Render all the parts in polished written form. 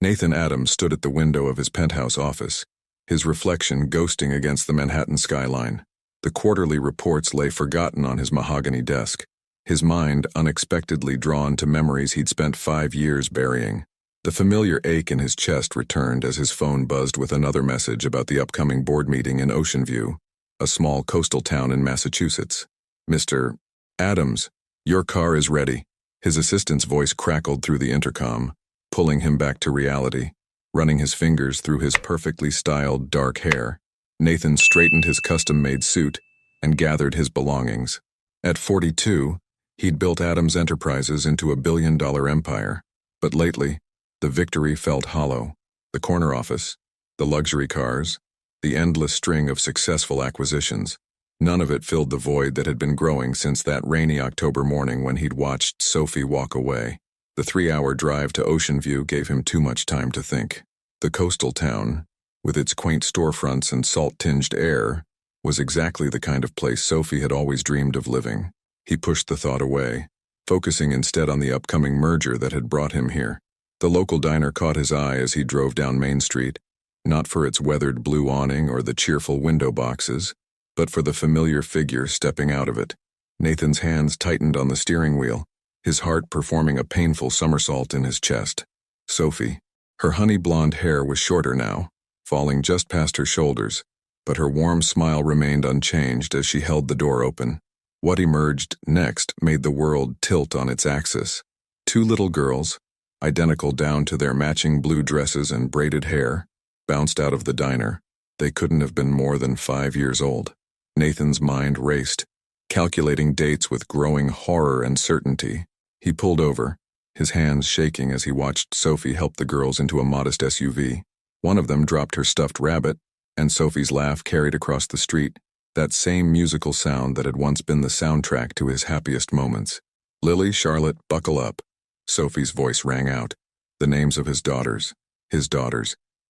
Nathan Adams stood at the window of his penthouse office, his reflection ghosting against the Manhattan skyline. The quarterly reports lay forgotten on his mahogany desk, his mind unexpectedly drawn to memories he'd spent 5 years burying. The familiar ache in his chest returned as his phone buzzed with another message about the upcoming board meeting in Ocean View, a small coastal town in Massachusetts. "Mr. Adams, your car is ready." His assistant's voice crackled through the intercom, pulling him back to reality. Running his fingers through his perfectly styled dark hair, Nathan straightened his custom-made suit and gathered his belongings. At 42, he'd built Adams Enterprises into a billion-dollar empire, but lately, the victory felt hollow. The corner office, the luxury cars, the endless string of successful acquisitions, none of it filled the void that had been growing since that rainy October morning when he'd watched Sophie walk away. The 3-hour drive to Ocean View gave him too much time to think. The coastal town, with its quaint storefronts and salt-tinged air, was exactly the kind of place Sophie had always dreamed of living. He pushed the thought away, focusing instead on the upcoming merger that had brought him here. The local diner caught his eye as he drove down Main Street, not for its weathered blue awning or the cheerful window boxes, but for the familiar figure stepping out of it. Nathan's hands tightened on the steering wheel, his heart performing a painful somersault in his chest. Sophie. Her honey blonde hair was shorter now, falling just past her shoulders, but her warm smile remained unchanged as she held the door open. What emerged next made the world tilt on its axis. 2 little girls, identical down to their matching blue dresses and braided hair, bounced out of the diner. They couldn't have been more than 5 years old. Nathan's mind raced, calculating dates with growing horror and certainty. He pulled over, his hands shaking as he watched Sophie help the girls into a modest SUV. One of them dropped her stuffed rabbit, and Sophie's laugh carried across the street, that same musical sound that had once been the soundtrack to his happiest moments. "Lily, Charlotte, buckle up." Sophie's voice rang out, the names of his daughters,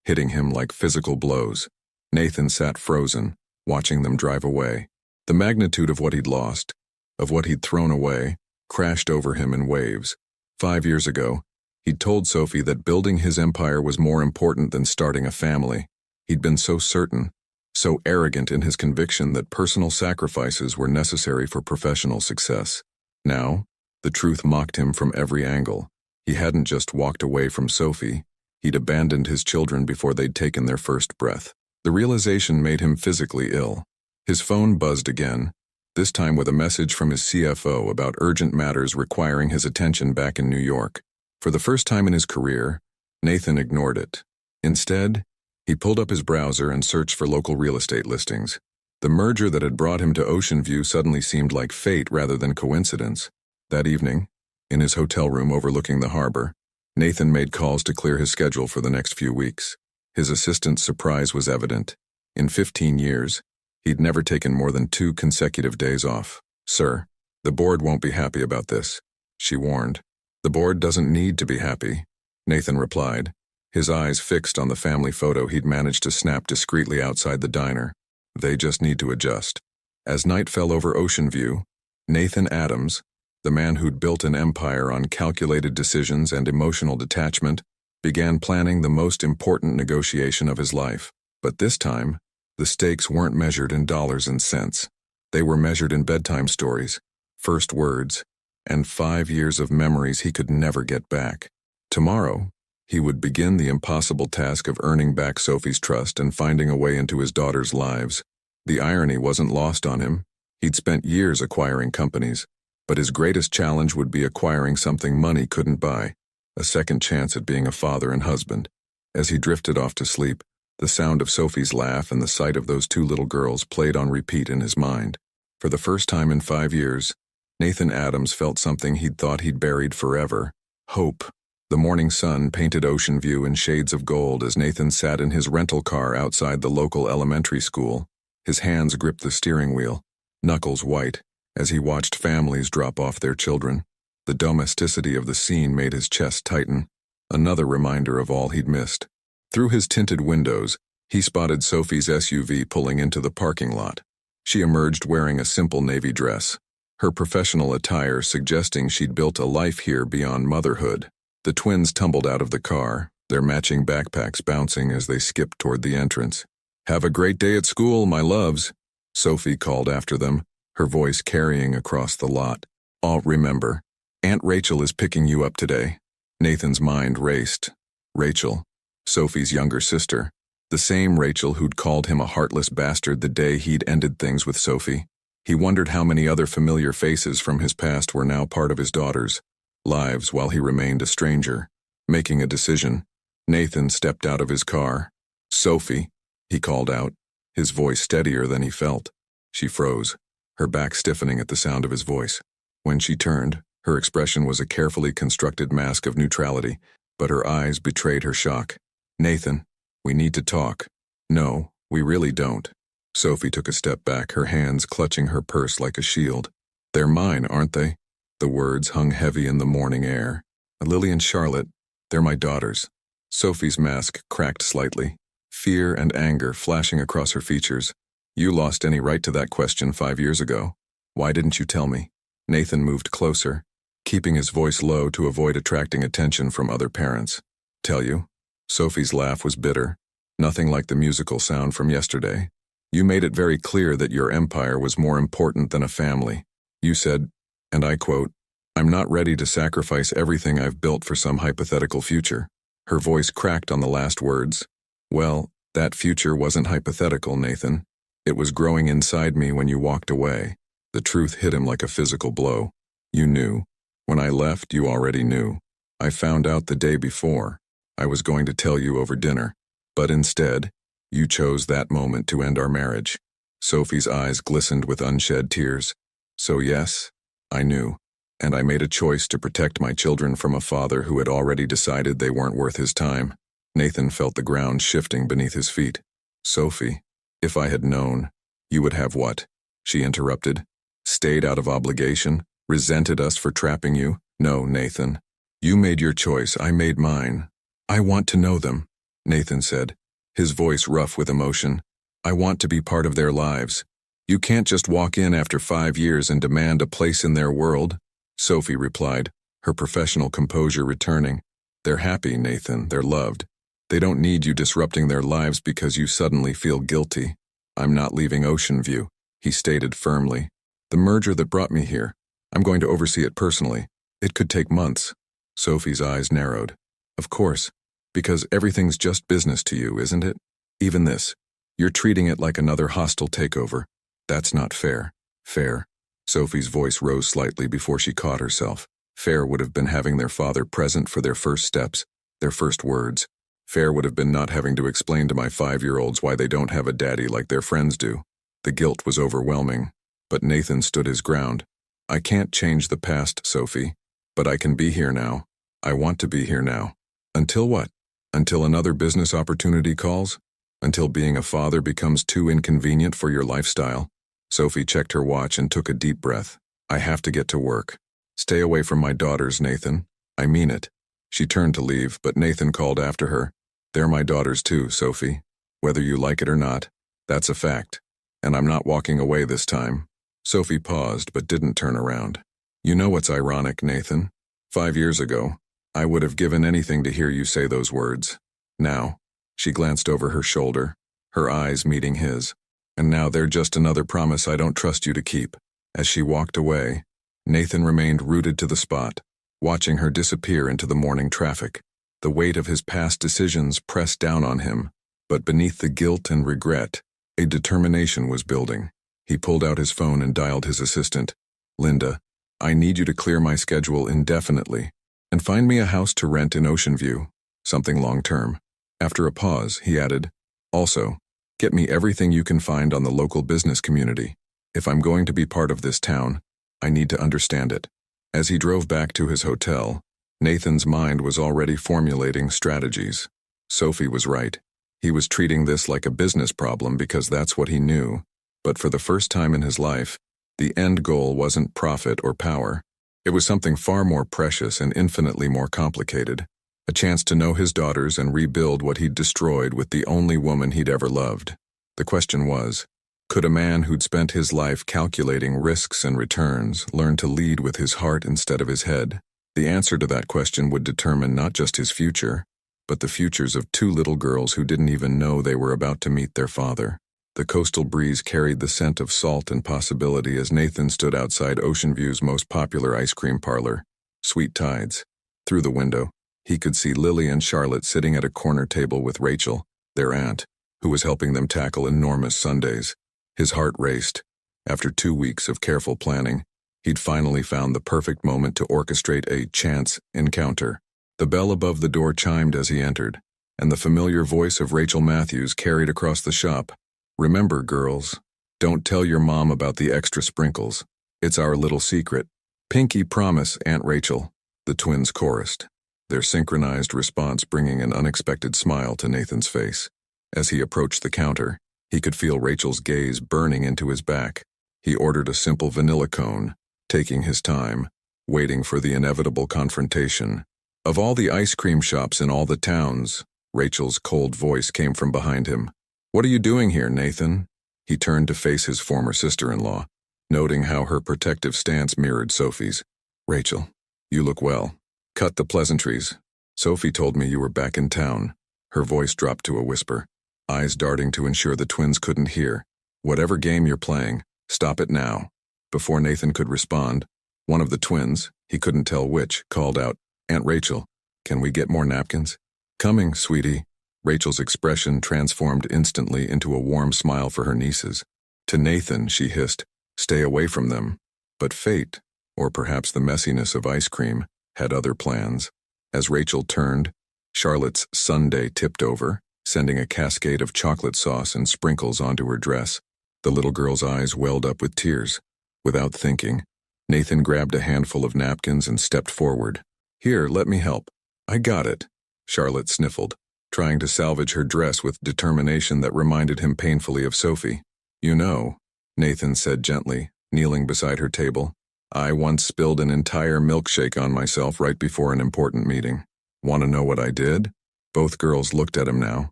hitting him like physical blows. Nathan sat frozen, watching them drive away. The magnitude of what he'd lost, of what he'd thrown away, crashed over him in waves. 5 years ago, he'd told Sophie that building his empire was more important than starting a family. He'd been so certain, so arrogant in his conviction that personal sacrifices were necessary for professional success. Now, the truth mocked him from every angle. He hadn't just walked away from Sophie, he'd abandoned his children before they'd taken their first breath. The realization made him physically ill. His phone buzzed again, this time with a message from his CFO about urgent matters requiring his attention back in New York. For the first time in his career, Nathan ignored it. Instead, he pulled up his browser and searched for local real estate listings. The merger that had brought him to Ocean View suddenly seemed like fate rather than coincidence. That evening, in his hotel room overlooking the harbor, Nathan made calls to clear his schedule for the next few weeks. His assistant's surprise was evident. In 15 years, he'd never taken more than 2 consecutive days off. "Sir, the board won't be happy about this," she warned. "The board doesn't need to be happy," Nathan replied, his eyes fixed on the family photo he'd managed to snap discreetly outside the diner. "They just need to adjust." As night fell over Ocean View, Nathan Adams, the man who'd built an empire on calculated decisions and emotional detachment, began planning the most important negotiation of his life. But this time, the stakes weren't measured in dollars and cents. They were measured in bedtime stories, first words, and 5 years of memories he could never get back. Tomorrow, he would begin the impossible task of earning back Sophie's trust and finding a way into his daughters' lives. The irony wasn't lost on him. He'd spent years acquiring companies, but his greatest challenge would be acquiring something money couldn't buy, a second chance at being a father and husband. As he drifted off to sleep, the sound of Sophie's laugh and the sight of those 2 little girls played on repeat in his mind. For the first time in 5 years, Nathan Adams felt something he'd thought he'd buried forever: hope. The morning sun painted Ocean View in shades of gold as Nathan sat in his rental car outside the local elementary school. His hands gripped the steering wheel, knuckles white, as he watched families drop off their children. The domesticity of the scene made his chest tighten, another reminder of all he'd missed. Through his tinted windows, he spotted Sophie's SUV pulling into the parking lot. She emerged wearing a simple navy dress, her professional attire suggesting she'd built a life here beyond motherhood. The twins tumbled out of the car, their matching backpacks bouncing as they skipped toward the entrance. "Have a great day at school, my loves," Sophie called after them, her voice carrying across the lot. "Oh, remember, Aunt Rachel is picking you up today." Nathan's mind raced. Rachel, Sophie's younger sister, the same Rachel who'd called him a heartless bastard the day he'd ended things with Sophie. He wondered how many other familiar faces from his past were now part of his daughters' lives while he remained a stranger. Making a decision, Nathan stepped out of his car. "Sophie," he called out, his voice steadier than he felt. She froze, her back stiffening at the sound of his voice. When she turned, her expression was a carefully constructed mask of neutrality, but her eyes betrayed her shock. "Nathan, we need to talk." "No, we really don't." Sophie took a step back, her hands clutching her purse like a shield. "They're mine, aren't they?" The words hung heavy in the morning air. "Lily and Charlotte, they're my daughters." Sophie's mask cracked slightly, fear and anger flashing across her features. "You lost any right to that question 5 years ago. Why didn't you tell me?" Nathan moved closer, keeping his voice low to avoid attracting attention from other parents. "Tell you?" Sophie's laugh was bitter, nothing like the musical sound from yesterday. "You made it very clear that your empire was more important than a family. You said, and I quote, 'I'm not ready to sacrifice everything I've built for some hypothetical future.'" Her voice cracked on the last words. "Well, that future wasn't hypothetical, Nathan. It was growing inside me when you walked away." The truth hit him like a physical blow. "You knew. When I left, you already knew. I found out the day before. I was going to tell you over dinner. But instead, you chose that moment to end our marriage." Sophie's eyes glistened with unshed tears. "So yes, I knew. And I made a choice to protect my children from a father who had already decided they weren't worth his time." Nathan felt the ground shifting beneath his feet. "Sophie, if I had known, you would have what?" She interrupted. "Stayed out of obligation? Resented us for trapping you? No, Nathan. You made your choice, I made mine. I want to know them," Nathan said, his voice rough with emotion. "I want to be part of their lives. You can't just walk in after 5 years and demand a place in their world." Sophie replied, her professional composure returning. "They're happy, Nathan. They're loved. They don't need you disrupting their lives because you suddenly feel guilty." "I'm not leaving Ocean View," he stated firmly. "The merger that brought me here, I'm going to oversee it personally. It could take months." Sophie's eyes narrowed. "Of course, because everything's just business to you, isn't it? Even this. You're treating it like another hostile takeover. That's not fair." "Fair?" Sophie's voice rose slightly before she caught herself. Fair would have been having their father present for their first steps, their first words. Fair would have been not having to explain to my 5-year-olds why they don't have a daddy like their friends do. The guilt was overwhelming, but Nathan stood his ground. "I can't change the past, Sophie, but I can be here now. I want to be here now." "Until what? Until another business opportunity calls? Until being a father becomes too inconvenient for your lifestyle?" Sophie checked her watch and took a deep breath. "I have to get to work. Stay away from my daughters, Nathan. I mean it." She turned to leave, but Nathan called after her. "They're my daughters too, Sophie. Whether you like it or not, that's a fact. And I'm not walking away this time." Sophie paused but didn't turn around. "You know what's ironic, Nathan? 5 years ago, I would have given anything to hear you say those words. Now," she glanced over her shoulder, her eyes meeting his, "and now they're just another promise I don't trust you to keep." As she walked away, Nathan remained rooted to the spot, watching her disappear into the morning traffic. The weight of his past decisions pressed down on him, but beneath the guilt and regret, a determination was building. He pulled out his phone and dialed his assistant. "Linda, I need you to clear my schedule indefinitely, and find me a house to rent in Ocean View, something long-term." After a pause, he added, "Also, get me everything you can find on the local business community. If I'm going to be part of this town, I need to understand it." As he drove back to his hotel, Nathan's mind was already formulating strategies. Sophie was right. He was treating this like a business problem because that's what he knew. But for the first time in his life, the end goal wasn't profit or power. It was something far more precious and infinitely more complicated. A chance to know his daughters and rebuild what he'd destroyed with the only woman he'd ever loved. The question was, could a man who'd spent his life calculating risks and returns learn to lead with his heart instead of his head? The answer to that question would determine not just his future, but the futures of two little girls who didn't even know they were about to meet their father. The coastal breeze carried the scent of salt and possibility as Nathan stood outside Ocean View's most popular ice cream parlor, Sweet Tides. Through the window, he could see Lily and Charlotte sitting at a corner table with Rachel, their aunt, who was helping them tackle enormous sundaes. His heart raced. After 2 weeks of careful planning, he'd finally found the perfect moment to orchestrate a chance encounter. The bell above the door chimed as he entered, and the familiar voice of Rachel Matthews carried across the shop. "Remember, girls, don't tell your mom about the extra sprinkles. It's our little secret." "Pinky promise, Aunt Rachel," the twins chorused, their synchronized response bringing an unexpected smile to Nathan's face. As he approached the counter, he could feel Rachel's gaze burning into his back. He ordered a simple vanilla cone, taking his time, waiting for the inevitable confrontation. "Of all the ice cream shops in all the towns," Rachel's cold voice came from behind him. "What are you doing here, Nathan?" He turned to face his former sister-in-law, noting how her protective stance mirrored Sophie's. "Rachel, you look well. Cut the pleasantries. Sophie told me you were back in town." Her voice dropped to a whisper, eyes darting to ensure the twins couldn't hear. "Whatever game you're playing, stop it now." Before Nathan could respond, one of the twins, he couldn't tell which, called out, "Aunt Rachel, can we get more napkins?" "Coming, sweetie." Rachel's expression transformed instantly into a warm smile for her nieces. To Nathan, she hissed, "Stay away from them." But fate, or perhaps the messiness of ice cream, had other plans. As Rachel turned, Charlotte's sundae tipped over, sending a cascade of chocolate sauce and sprinkles onto her dress. The little girl's eyes welled up with tears. Without thinking, Nathan grabbed a handful of napkins and stepped forward. "Here, let me help." "I got it," Charlotte sniffled, trying to salvage her dress with determination that reminded him painfully of Sophie. "You know," Nathan said gently, kneeling beside her table, "I once spilled an entire milkshake on myself right before an important meeting. Want to know what I did?" Both girls looked at him now,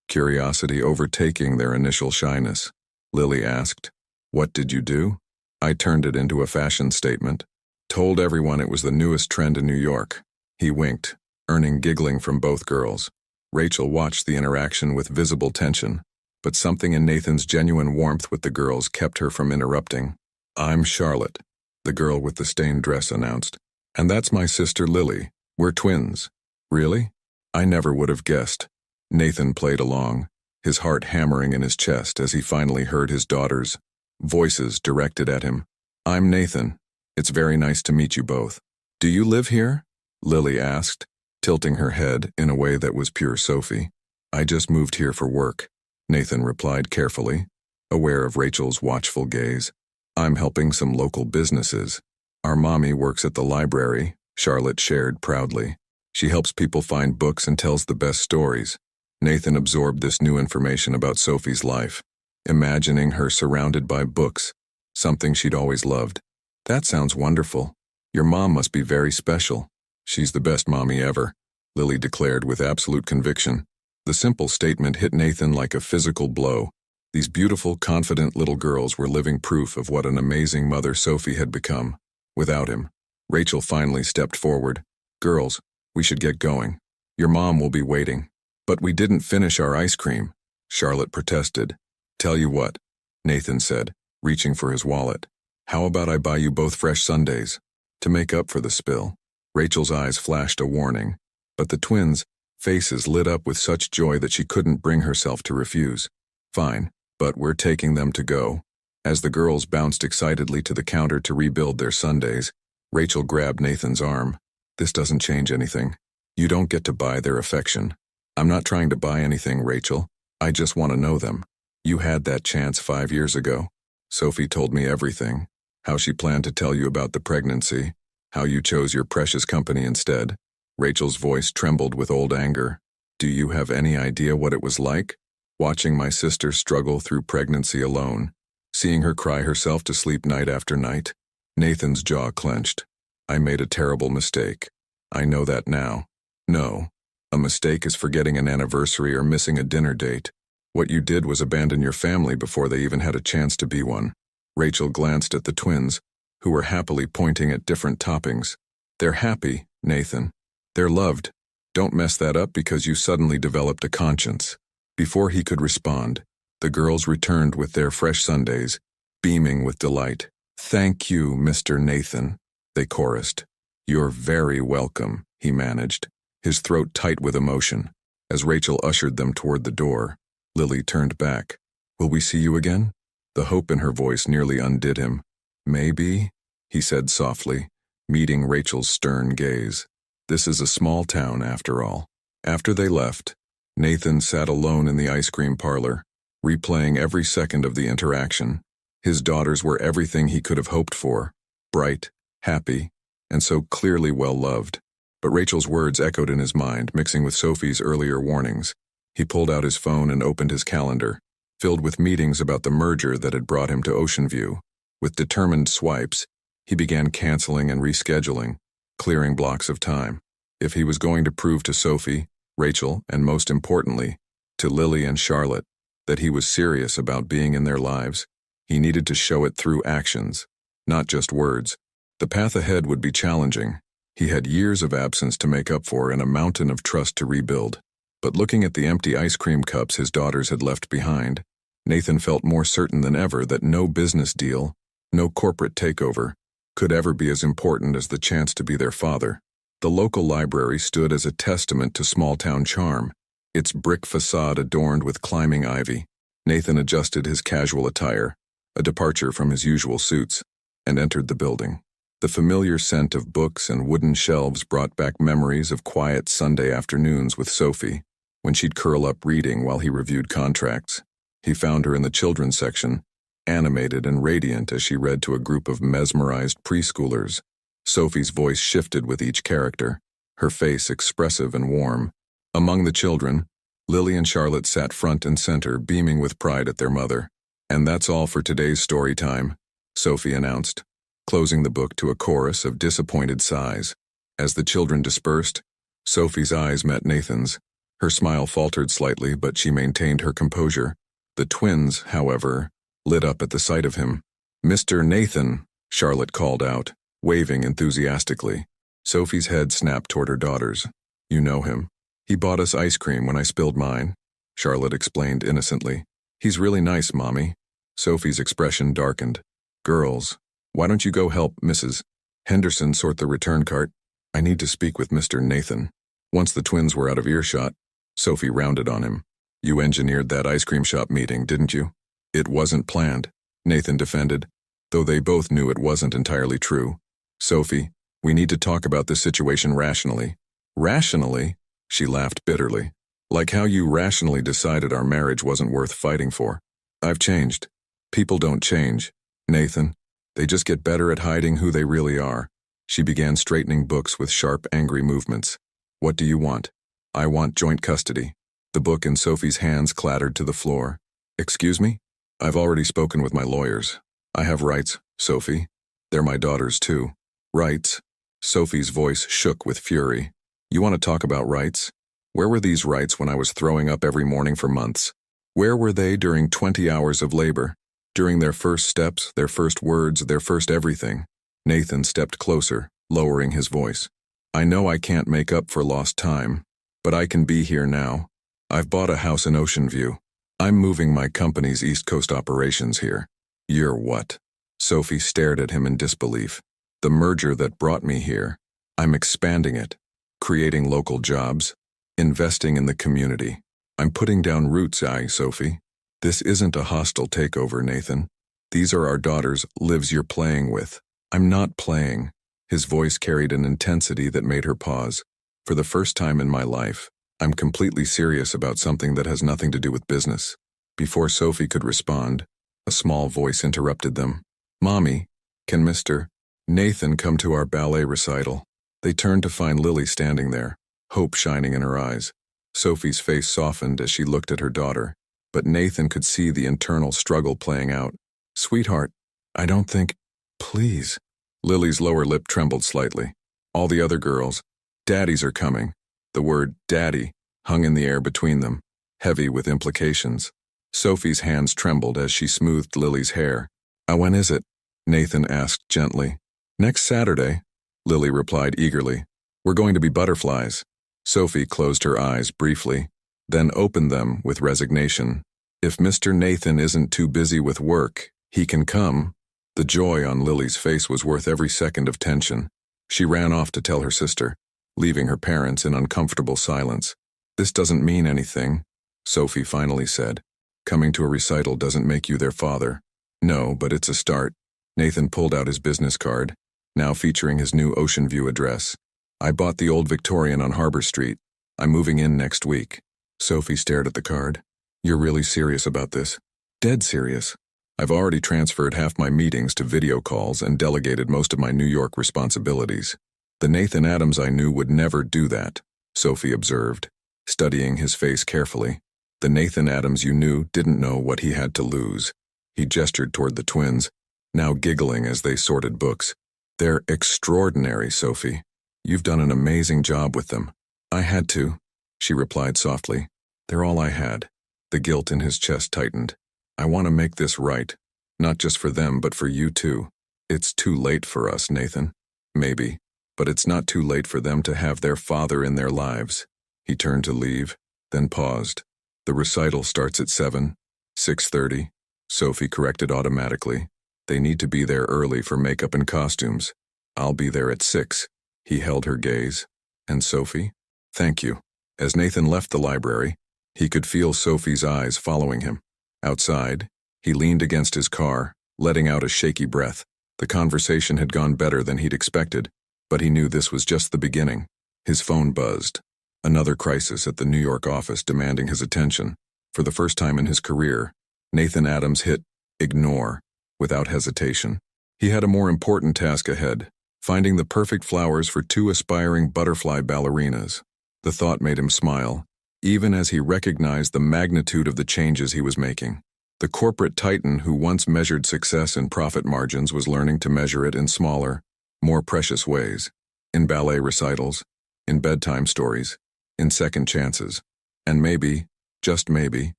curiosity overtaking their initial shyness. Lily asked, "What did you do?" "I turned it into a fashion statement. Told everyone it was the newest trend in New York." He winked, earning giggling from both girls. Rachel watched the interaction with visible tension, but something in Nathan's genuine warmth with the girls kept her from interrupting. "I'm Charlotte," the girl with the stained dress announced. "And that's my sister Lily. We're twins." "Really? I never would have guessed." Nathan played along, his heart hammering in his chest as he finally heard his daughters' voices directed at him. "I'm Nathan. It's very nice to meet you both." "Do you live here?" Lily asked, tilting her head in a way that was pure Sophie. "I just moved here for work," Nathan replied carefully, aware of Rachel's watchful gaze. "I'm helping some local businesses. Our mommy works at the library," Charlotte shared proudly. "She helps people find books and tells the best stories." Nathan absorbed this new information about Sophie's life, imagining her surrounded by books, something she'd always loved. "That sounds wonderful. Your mom must be very special." "She's the best mommy ever," Lily declared with absolute conviction. The simple statement hit Nathan like a physical blow. These beautiful, confident little girls were living proof of what an amazing mother Sophie had become. Without him, Rachel finally stepped forward. "Girls, we should get going. Your mom will be waiting." "But we didn't finish our ice cream," Charlotte protested. "Tell you what," Nathan said, reaching for his wallet. "How about I buy you both fresh sundaes to make up for the spill?" Rachel's eyes flashed a warning, but the twins' faces lit up with such joy that she couldn't bring herself to refuse. "Fine, but we're taking them to go." As the girls bounced excitedly to the counter to rebuild their sundaes, Rachel grabbed Nathan's arm. "This doesn't change anything. You don't get to buy their affection." "I'm not trying to buy anything, Rachel. I just want to know them. You had that chance 5 years ago. Sophie told me everything. How she planned to tell you about the pregnancy. How you chose your precious company instead." Rachel's voice trembled with old anger. "Do you have any idea what it was like? Watching my sister struggle through pregnancy alone. Seeing her cry herself to sleep night after night." Nathan's jaw clenched. "I made a terrible mistake. I know that now." "No. A mistake is forgetting an anniversary or missing a dinner date. What you did was abandon your family before they even had a chance to be one." Rachel glanced at the twins, who were happily pointing at different toppings. "They're happy, Nathan. They're loved. Don't mess that up because you suddenly developed a conscience. Before he could respond, the girls returned with their fresh sundaes, beaming with delight. Thank you, Mr. Nathan, they chorused. You're very welcome, he managed, his throat tight with emotion. As Rachel ushered them toward the door, Lily turned back. Will we see you again? The hope in her voice nearly undid him. Maybe, he said softly, meeting Rachel's stern gaze. This is a small town, after all. After they left, Nathan sat alone in the ice cream parlor, replaying every second of the interaction. His daughters were everything he could have hoped for, bright, happy, and so clearly well-loved. But Rachel's words echoed in his mind, mixing with Sophie's earlier warnings. He pulled out his phone and opened his calendar, filled with meetings about the merger that had brought him to Ocean View. With determined swipes, he began canceling and rescheduling, clearing blocks of time. If he was going to prove to Sophie, Rachel, and most importantly, to Lily and Charlotte, that he was serious about being in their lives, he needed to show it through actions, not just words. The path ahead would be challenging. He had years of absence to make up for and a mountain of trust to rebuild. But looking at the empty ice cream cups his daughters had left behind, Nathan felt more certain than ever that no business deal, no corporate takeover, could ever be as important as the chance to be their father. The local library stood as a testament to small-town charm, its brick facade adorned with climbing ivy. Nathan adjusted his casual attire, a departure from his usual suits, and entered the building. The familiar scent of books and wooden shelves brought back memories of quiet Sunday afternoons with Sophie, when she'd curl up reading while he reviewed contracts. He found her in the children's section, animated and radiant as she read to a group of mesmerized preschoolers. Sophie's voice shifted with each character, her face expressive and warm. Among the children, Lily and Charlotte sat front and center, beaming with pride at their mother. And that's all for today's story time, Sophie announced, closing the book to a chorus of disappointed sighs. As the children dispersed, Sophie's eyes met Nathan's. Her smile faltered slightly, but she maintained her composure. The twins, however, lit up at the sight of him. Mr. Nathan, Charlotte called out, waving enthusiastically. Sophie's head snapped toward her daughters. You know him. He bought us ice cream when I spilled mine, Charlotte explained innocently. He's really nice, Mommy. Sophie's expression darkened. Girls, why don't you go help Mrs. Henderson sort the return cart? I need to speak with Mr. Nathan. Once the twins were out of earshot, Sophie rounded on him. You engineered that ice cream shop meeting, didn't you? It wasn't planned, Nathan defended, though they both knew it wasn't entirely true. Sophie, we need to talk about this situation rationally. Rationally? She laughed bitterly. Like how you rationally decided our marriage wasn't worth fighting for. I've changed. People don't change, Nathan. They just get better at hiding who they really are. She began straightening books with sharp, angry movements. What do you want? I want joint custody. The book in Sophie's hands clattered to the floor. Excuse me? I've already spoken with my lawyers. I have rights, Sophie. They're my daughters, too. Rights? Sophie's voice shook with fury. You want to talk about rights? Where were these rights when I was throwing up every morning for months? Where were they during 20 hours of labor? During their first steps, their first words, their first everything? Nathan stepped closer, lowering his voice. I know I can't make up for lost time, but I can be here now. I've bought a house in Ocean View. I'm moving my company's East Coast operations here. You're what? Sophie stared at him in disbelief. The merger that brought me here. I'm expanding it, creating local jobs, investing in the community. I'm putting down roots, Sophie. This isn't a hostile takeover, Nathan. These are our daughters' lives you're playing with. I'm not playing. His voice carried an intensity that made her pause. For the first time in my life, I'm completely serious about something that has nothing to do with business. Before Sophie could respond, a small voice interrupted them. Mommy, can Mr. Nathan come to our ballet recital? They turned to find Lily standing there, hope shining in her eyes. Sophie's face softened as she looked at her daughter, but Nathan could see the internal struggle playing out. Sweetheart, I don't think... Please. Lily's lower lip trembled slightly. All the other girls, daddies are coming. The word daddy hung in the air between them, heavy with implications. Sophie's hands trembled as she smoothed Lily's hair. When is it? Nathan asked gently. Next Saturday, Lily replied eagerly. We're going to be butterflies. Sophie closed her eyes briefly, then opened them with resignation. If Mr. Nathan isn't too busy with work, he can come. The joy on Lily's face was worth every second of tension. She ran off to tell her sister, leaving her parents in uncomfortable silence. "This doesn't mean anything," Sophie finally said. "Coming to a recital doesn't make you their father." "No, but it's a start." Nathan pulled out his business card, now featuring his new Ocean View address. "I bought the old Victorian on Harbor Street. I'm moving in next week." Sophie stared at the card. "You're really serious about this?" "Dead serious. I've already transferred half my meetings to video calls and delegated most of my New York responsibilities. The Nathan Adams I knew would never do that," Sophie observed, studying his face carefully. "The Nathan Adams you knew didn't know what he had to lose." He gestured toward the twins, now giggling as they sorted books. "They're extraordinary, Sophie. You've done an amazing job with them." "I had to," she replied softly. "They're all I had." The guilt in his chest tightened. "I want to make this right, not just for them but for you too. It's too late for us, Nathan. Maybe, but it's not too late for them to have their father in their lives." He turned to leave, then paused. "The recital starts at 6:30, Sophie corrected automatically. "They need to be there early for makeup and costumes. I'll be there at 6. He held her gaze. "And Sophie?" "Thank you." As Nathan left the library, he could feel Sophie's eyes following him. Outside, he leaned against his car, letting out a shaky breath. The conversation had gone better than he'd expected, but he knew this was just the beginning. His phone buzzed. Another crisis at the New York office demanding his attention. For the first time in his career, Nathan Adams hit ignore without hesitation. He had a more important task ahead, finding the perfect flowers for 2 aspiring butterfly ballerinas. The thought made him smile, even as he recognized the magnitude of the changes he was making. The corporate titan who once measured success in profit margins was learning to measure it in smaller, more precious ways. In ballet recitals, in bedtime stories, in second chances, and maybe, just maybe,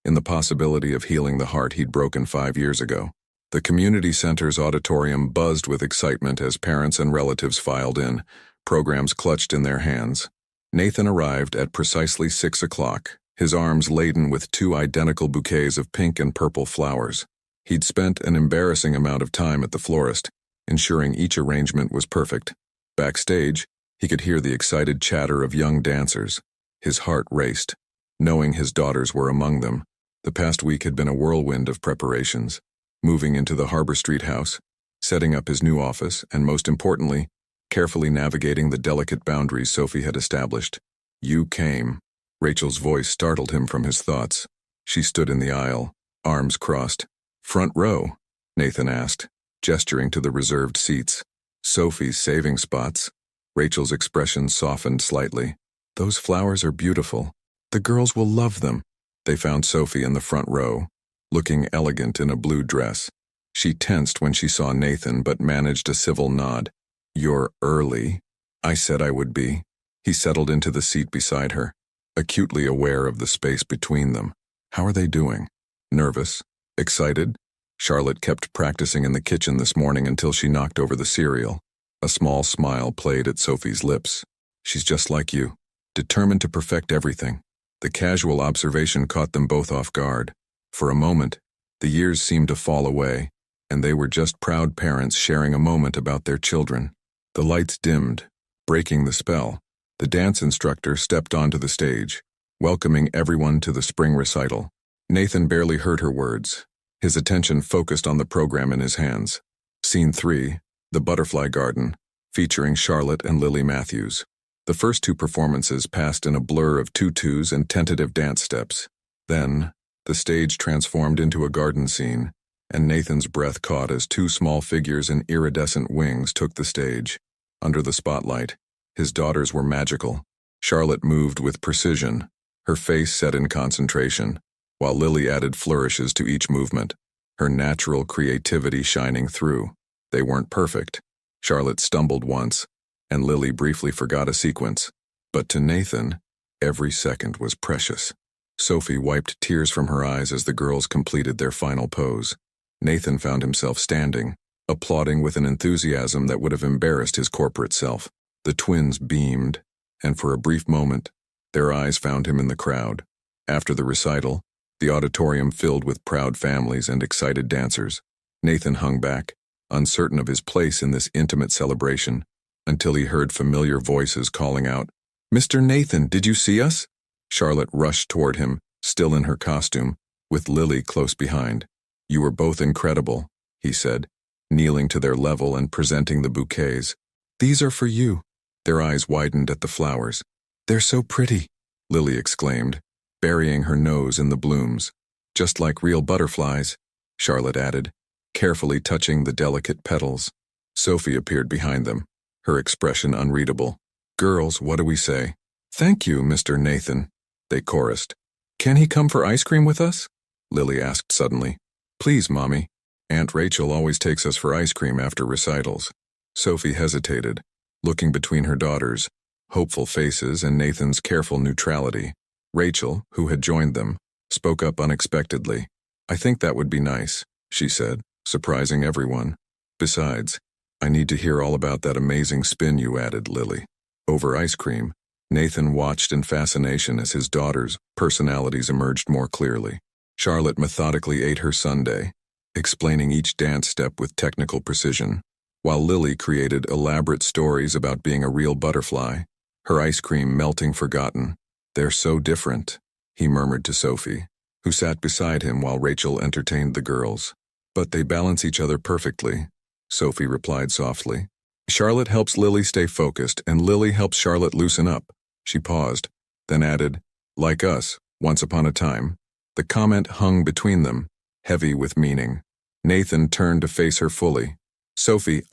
in the possibility of healing the heart he'd broken 5 years ago. The community center's auditorium buzzed with excitement as parents and relatives filed in, programs clutched in their hands. Nathan arrived at precisely 6 o'clock, his arms laden with 2 identical bouquets of pink and purple flowers. He'd spent an embarrassing amount of time at the florist, ensuring each arrangement was perfect. Backstage, he could hear the excited chatter of young dancers. His heart raced, knowing his daughters were among them. The past week had been a whirlwind of preparations. Moving into the Harbor Street house, setting up his new office, and most importantly, carefully navigating the delicate boundaries Sophie had established. "You came." Rachel's voice startled him from his thoughts. She stood in the aisle, arms crossed. "Front row?" Nathan asked, gesturing to the reserved seats. "Sophie's saving spots." Rachel's expression softened slightly. "Those flowers are beautiful. The girls will love them." They found Sophie in the front row, looking elegant in a blue dress. She tensed when she saw Nathan but managed a civil nod. "You're early." "I said I would be." He settled into the seat beside her, acutely aware of the space between them. "How are they doing?" "Nervous? Excited?" Charlotte kept practicing in the kitchen this morning until she knocked over the cereal. A small smile played at Sophie's lips. "She's just like you, determined to perfect everything." The casual observation caught them both off guard. For a moment, the years seemed to fall away, and they were just proud parents sharing a moment about their children. The lights dimmed, breaking the spell. The dance instructor stepped onto the stage, welcoming everyone to the spring recital. Nathan barely heard her words, his attention focused on the program in his hands. Scene 3, The Butterfly Garden, featuring Charlotte and Lily Matthews. The first 2 performances passed in a blur of tutus and tentative dance steps. Then, the stage transformed into a garden scene, and Nathan's breath caught as 2 small figures in iridescent wings took the stage. Under the spotlight, his daughters were magical. Charlotte moved with precision, her face set in concentration, while Lily added flourishes to each movement, her natural creativity shining through. They weren't perfect. Charlotte stumbled once, and Lily briefly forgot a sequence. But to Nathan, every second was precious. Sophie wiped tears from her eyes as the girls completed their final pose. Nathan found himself standing, applauding with an enthusiasm that would have embarrassed his corporate self. The twins beamed, and for a brief moment, their eyes found him in the crowd. After the recital, the auditorium filled with proud families and excited dancers. Nathan hung back, uncertain of his place in this intimate celebration, until he heard familiar voices calling out, "Mr. Nathan, did you see us?" Charlotte rushed toward him, still in her costume, with Lily close behind. "You were both incredible," he said, kneeling to their level and presenting the bouquets. "These are for you." Their eyes widened at the flowers. "They're so pretty," Lily exclaimed, burying her nose in the blooms. "Just like real butterflies," Charlotte added, carefully touching the delicate petals. Sophie appeared behind them, her expression unreadable. "Girls, what do we say?" "Thank you, Mr. Nathan," they chorused. "Can he come for ice cream with us?" Lily asked suddenly. "Please, Mommy. Aunt Rachel always takes us for ice cream after recitals." Sophie hesitated, looking between her daughters' hopeful faces and Nathan's careful neutrality. Rachel, who had joined them, spoke up unexpectedly. "I think that would be nice," she said, surprising everyone. "Besides, I need to hear all about that amazing spin you added, Lily." Over ice cream, Nathan watched in fascination as his daughters' personalities emerged more clearly. Charlotte methodically ate her sundae, explaining each dance step with technical precision, while Lily created elaborate stories about being a real butterfly, her ice cream melting forgotten. "They're so different," he murmured to Sophie, who sat beside him while Rachel entertained the girls. "But they balance each other perfectly," Sophie replied softly. "Charlotte helps Lily stay focused, and Lily helps Charlotte loosen up." She paused, then added, "Like us, once upon a time." The comment hung between them, heavy with meaning. Nathan turned to face her fully. "Sophie,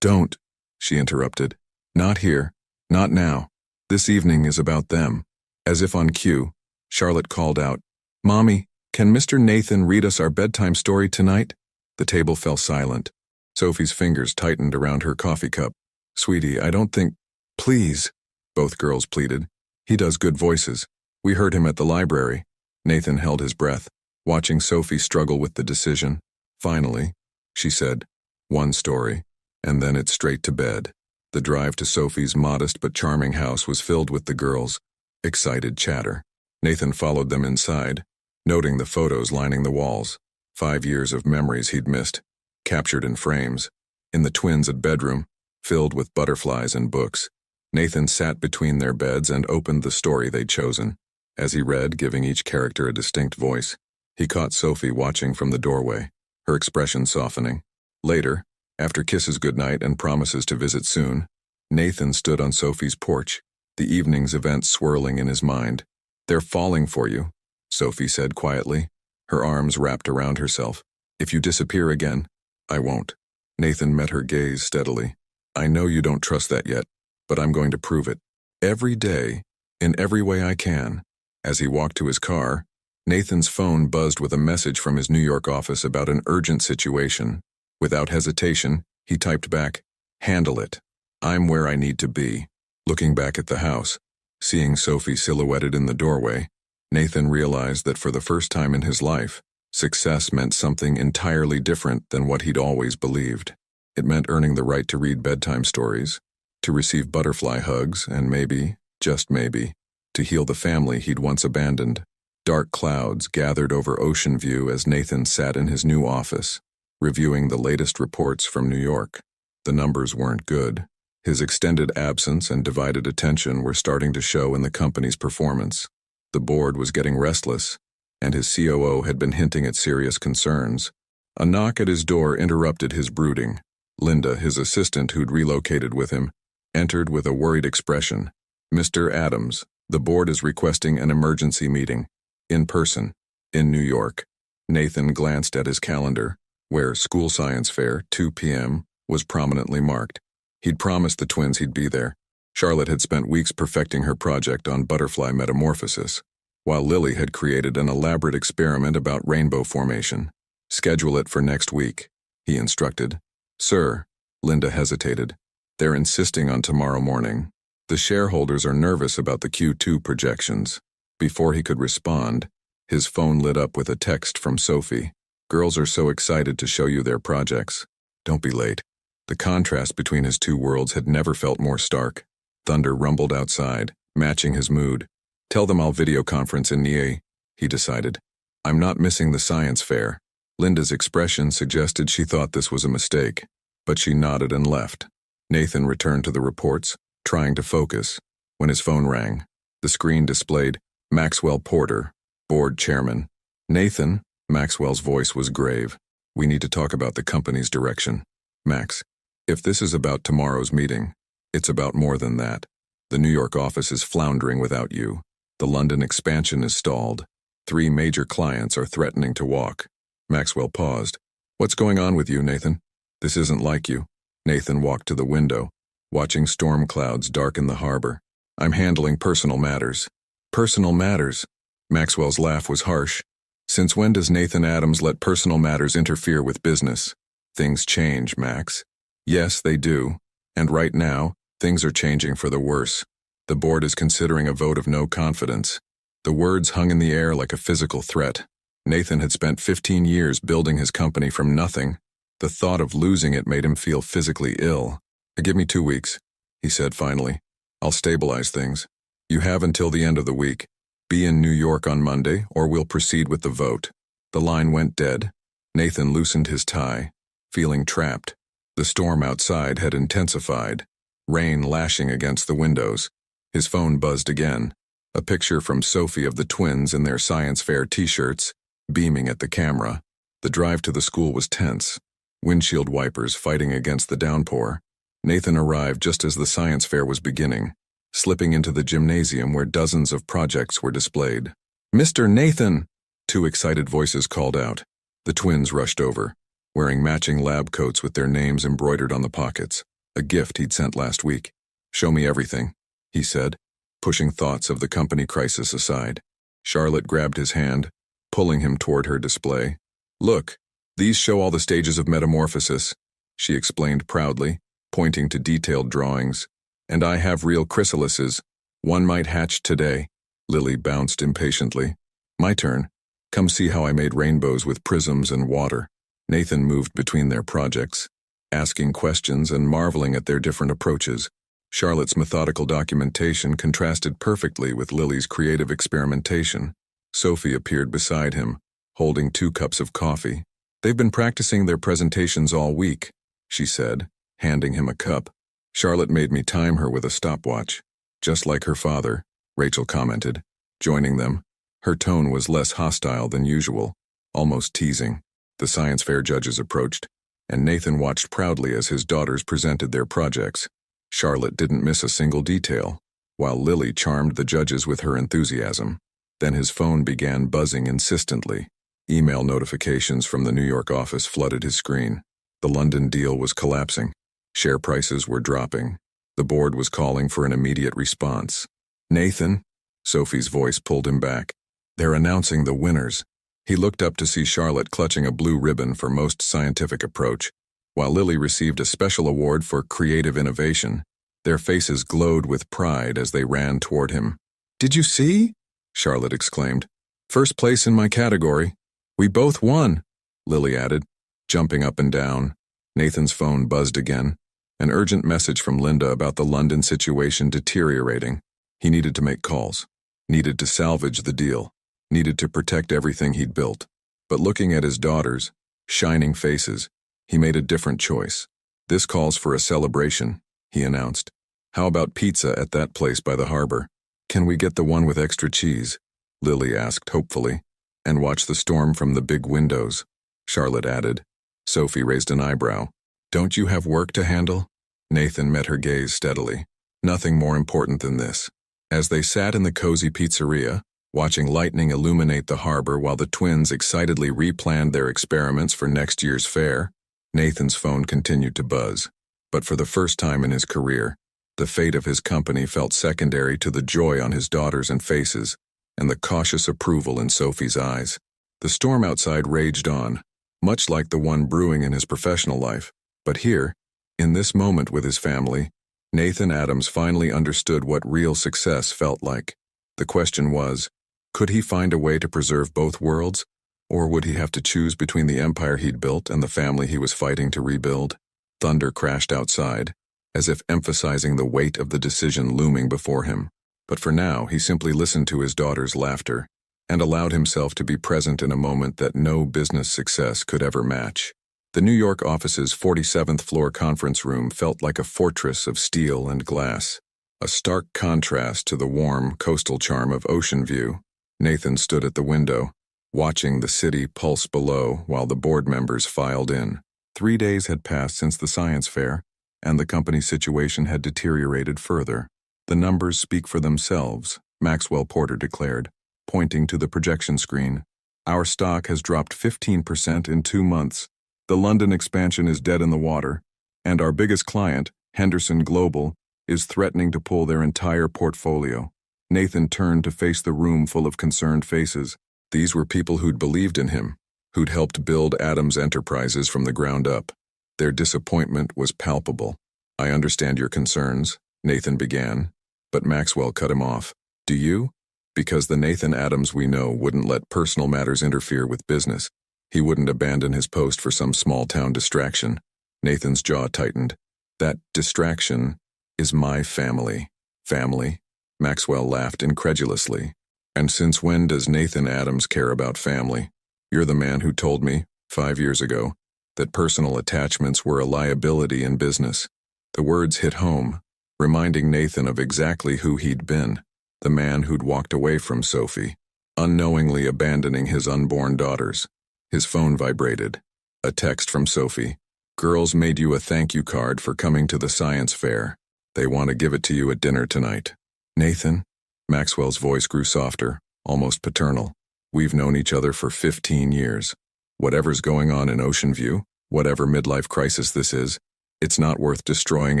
don't," she interrupted. "Not here. Not now. This evening is about them." As if on cue, Charlotte called out, "Mommy, can Mr. Nathan read us our bedtime story tonight?" The table fell silent. Sophie's fingers tightened around her coffee cup. "Sweetie, I don't think—" "Please," both girls pleaded. "He does good voices. We heard him at the library." Nathan held his breath, watching Sophie struggle with the decision. Finally, she said, "One story, and then it's straight to bed." The drive to Sophie's modest but charming house was filled with the girls' excited chatter. Nathan followed them inside, noting the photos lining the walls. 5 years of memories he'd missed, captured in frames. In the twins' bedroom, filled with butterflies and books, Nathan sat between their beds and opened the story they'd chosen. As he read, giving each character a distinct voice, he caught Sophie watching from the doorway, her expression softening. Later, after kisses goodnight and promises to visit soon, Nathan stood on Sophie's porch, the evening's events swirling in his mind. "They're falling for you," Sophie said quietly, her arms wrapped around herself. "If you disappear again, I won't." Nathan met her gaze steadily. "I know you don't trust that yet, but I'm going to prove it. Every day, in every way I can." As he walked to his car, Nathan's phone buzzed with a message from his New York office about an urgent situation. Without hesitation, he typed back, "Handle it. I'm where I need to be." Looking back at the house, seeing Sophie silhouetted in the doorway, Nathan realized that for the first time in his life, success meant something entirely different than what he'd always believed. It meant earning the right to read bedtime stories, to receive butterfly hugs, and maybe, just maybe, to heal the family he'd once abandoned. Dark clouds gathered over Ocean View as Nathan sat in his new office, reviewing the latest reports from New York. The numbers weren't good. His extended absence and divided attention were starting to show in the company's performance. The board was getting restless, and his COO had been hinting at serious concerns. A knock at his door interrupted his brooding. Linda, his assistant who'd relocated with him, entered with a worried expression. "Mr. Adams, the board is requesting an emergency meeting, in person, in New York." Nathan glanced at his calendar, where School Science Fair, 2 p.m., was prominently marked. He'd promised the twins he'd be there. Charlotte had spent weeks perfecting her project on butterfly metamorphosis, while Lily had created an elaborate experiment about rainbow formation. "Schedule it for next week," he instructed. "Sir," Linda hesitated. "They're insisting on tomorrow morning. The shareholders are nervous about the Q2 projections." Before he could respond, his phone lit up with a text from Sophie. "Girls are so excited to show you their projects. Don't be late." The contrast between his two worlds had never felt more stark. Thunder rumbled outside, matching his mood. Tell them I'll video conference in Nie, he decided. I'm not missing the science fair. Linda's expression suggested she thought this was a mistake, but she nodded and left. Nathan returned to the reports, trying to focus, when his phone rang. The screen displayed Maxwell Porter, board chairman. Nathan, Maxwell's voice was grave. We need to talk about the company's direction. Max, if this is about tomorrow's meeting, it's about more than that. The New York office is floundering without you. The London expansion is stalled. 3 major clients are threatening to walk. Maxwell paused. What's going on with you, Nathan? This isn't like you. Nathan walked to the window, watching storm clouds darken the harbor. I'm handling personal matters. Personal matters? Maxwell's laugh was harsh. Since when does Nathan Adams let personal matters interfere with business? Things change, Max. Yes, they do. And right now, things are changing for the worse. The board is considering a vote of no confidence. The words hung in the air like a physical threat. Nathan had spent 15 years building his company from nothing. The thought of losing it made him feel physically ill. Give me 2 weeks, he said finally. I'll stabilize things. You have until the end of the week. Be in New York on Monday, or we'll proceed with the vote. The line went dead. Nathan loosened his tie, feeling trapped. The storm outside had intensified, rain lashing against the windows. His phone buzzed again. A picture from Sophie of the twins in their science fair t-shirts, beaming at the camera. The drive to the school was tense, windshield wipers fighting against the downpour. Nathan arrived just as the science fair was beginning, slipping into the gymnasium where dozens of projects were displayed. Mr. Nathan! 2 excited voices called out. The twins rushed over, wearing matching lab coats with their names embroidered on the pockets, a gift he'd sent last week. Show me everything, he said, pushing thoughts of the company crisis aside. Charlotte grabbed his hand, pulling him toward her display. Look, these show all the stages of metamorphosis, she explained proudly, pointing to detailed drawings. And I have real chrysalises. One might hatch today. Lily bounced impatiently. My turn. Come see how I made rainbows with prisms and water. Nathan moved between their projects, asking questions and marveling at their different approaches. Charlotte's methodical documentation contrasted perfectly with Lily's creative experimentation. Sophie appeared beside him, holding 2 cups of coffee. They've been practicing their presentations all week, she said, handing him a cup. Charlotte made me time her with a stopwatch. Just like her father, Rachel commented, joining them. Her tone was less hostile than usual, almost teasing. The science fair judges approached, and Nathan watched proudly as his daughters presented their projects. Charlotte didn't miss a single detail, while Lily charmed the judges with her enthusiasm. Then his phone began buzzing insistently. Email notifications from the New York office flooded his screen. The London deal was collapsing. Share prices were dropping. The board was calling for an immediate response. Nathan, Sophie's voice pulled him back. They're announcing the winners. He looked up to see Charlotte clutching a blue ribbon for most scientific approach, while Lily received a special award for creative innovation. Their faces glowed with pride as they ran toward him. Did you see? Charlotte exclaimed. First place in my category. We both won, Lily added, jumping up and down. Nathan's phone buzzed again. An urgent message from Linda about the London situation deteriorating. He needed to make calls, needed to salvage the deal, needed to protect everything he'd built. But looking at his daughters, shining faces, he made a different choice. This calls for a celebration, he announced. How about pizza at that place by the harbor? Can we get the one with extra cheese? Lily asked hopefully. And watch the storm from the big windows, Charlotte added. Sophie raised an eyebrow. Don't you have work to handle? Nathan met her gaze steadily. Nothing more important than this. As they sat in the cozy pizzeria, watching lightning illuminate the harbor while the twins excitedly replanned their experiments for next year's fair, Nathan's phone continued to buzz. But for the first time in his career, the fate of his company felt secondary to the joy on his daughters' and faces, and the cautious approval in Sophie's eyes. The storm outside raged on, much like the one brewing in his professional life. But here, in this moment with his family, Nathan Adams finally understood what real success felt like. The question was, could he find a way to preserve both worlds, or would he have to choose between the empire he'd built and the family he was fighting to rebuild? Thunder crashed outside, as if emphasizing the weight of the decision looming before him. But for now, he simply listened to his daughter's laughter and allowed himself to be present in a moment that no business success could ever match. The New York office's 47th floor conference room felt like a fortress of steel and glass, a stark contrast to the warm, coastal charm of ocean view. Nathan stood at the window, watching the city pulse below while the board members filed in. 3 days had passed since the science fair, and the company's situation had deteriorated further. "The numbers speak for themselves," Maxwell Porter declared, pointing to the projection screen. "Our stock has dropped 15% in 2 months. The London expansion is dead in the water, and our biggest client, Henderson Global, is threatening to pull their entire portfolio." Nathan turned to face the room full of concerned faces. These were people who'd believed in him, who'd helped build Adams Enterprises from the ground up. Their disappointment was palpable. "I understand your concerns," Nathan began, but Maxwell cut him off. "Do you?" Because the Nathan Adams we know wouldn't let personal matters interfere with business. He wouldn't abandon his post for some small-town distraction. Nathan's jaw tightened. "That distraction is my family." "Family?" Maxwell laughed incredulously. "And since when does Nathan Adams care about family? You're the man who told me, 5 years ago, that personal attachments were a liability in business." The words hit home, reminding Nathan of exactly who he'd been, the man who'd walked away from Sophie, unknowingly abandoning his unborn daughters. His phone vibrated. A text from Sophie. "Girls made you a thank you card for coming to the science fair. They want to give it to you at dinner tonight." "Nathan?" Maxwell's voice grew softer, almost paternal. "We've known each other for 15 years. Whatever's going on in Ocean View, whatever midlife crisis this is, it's not worth destroying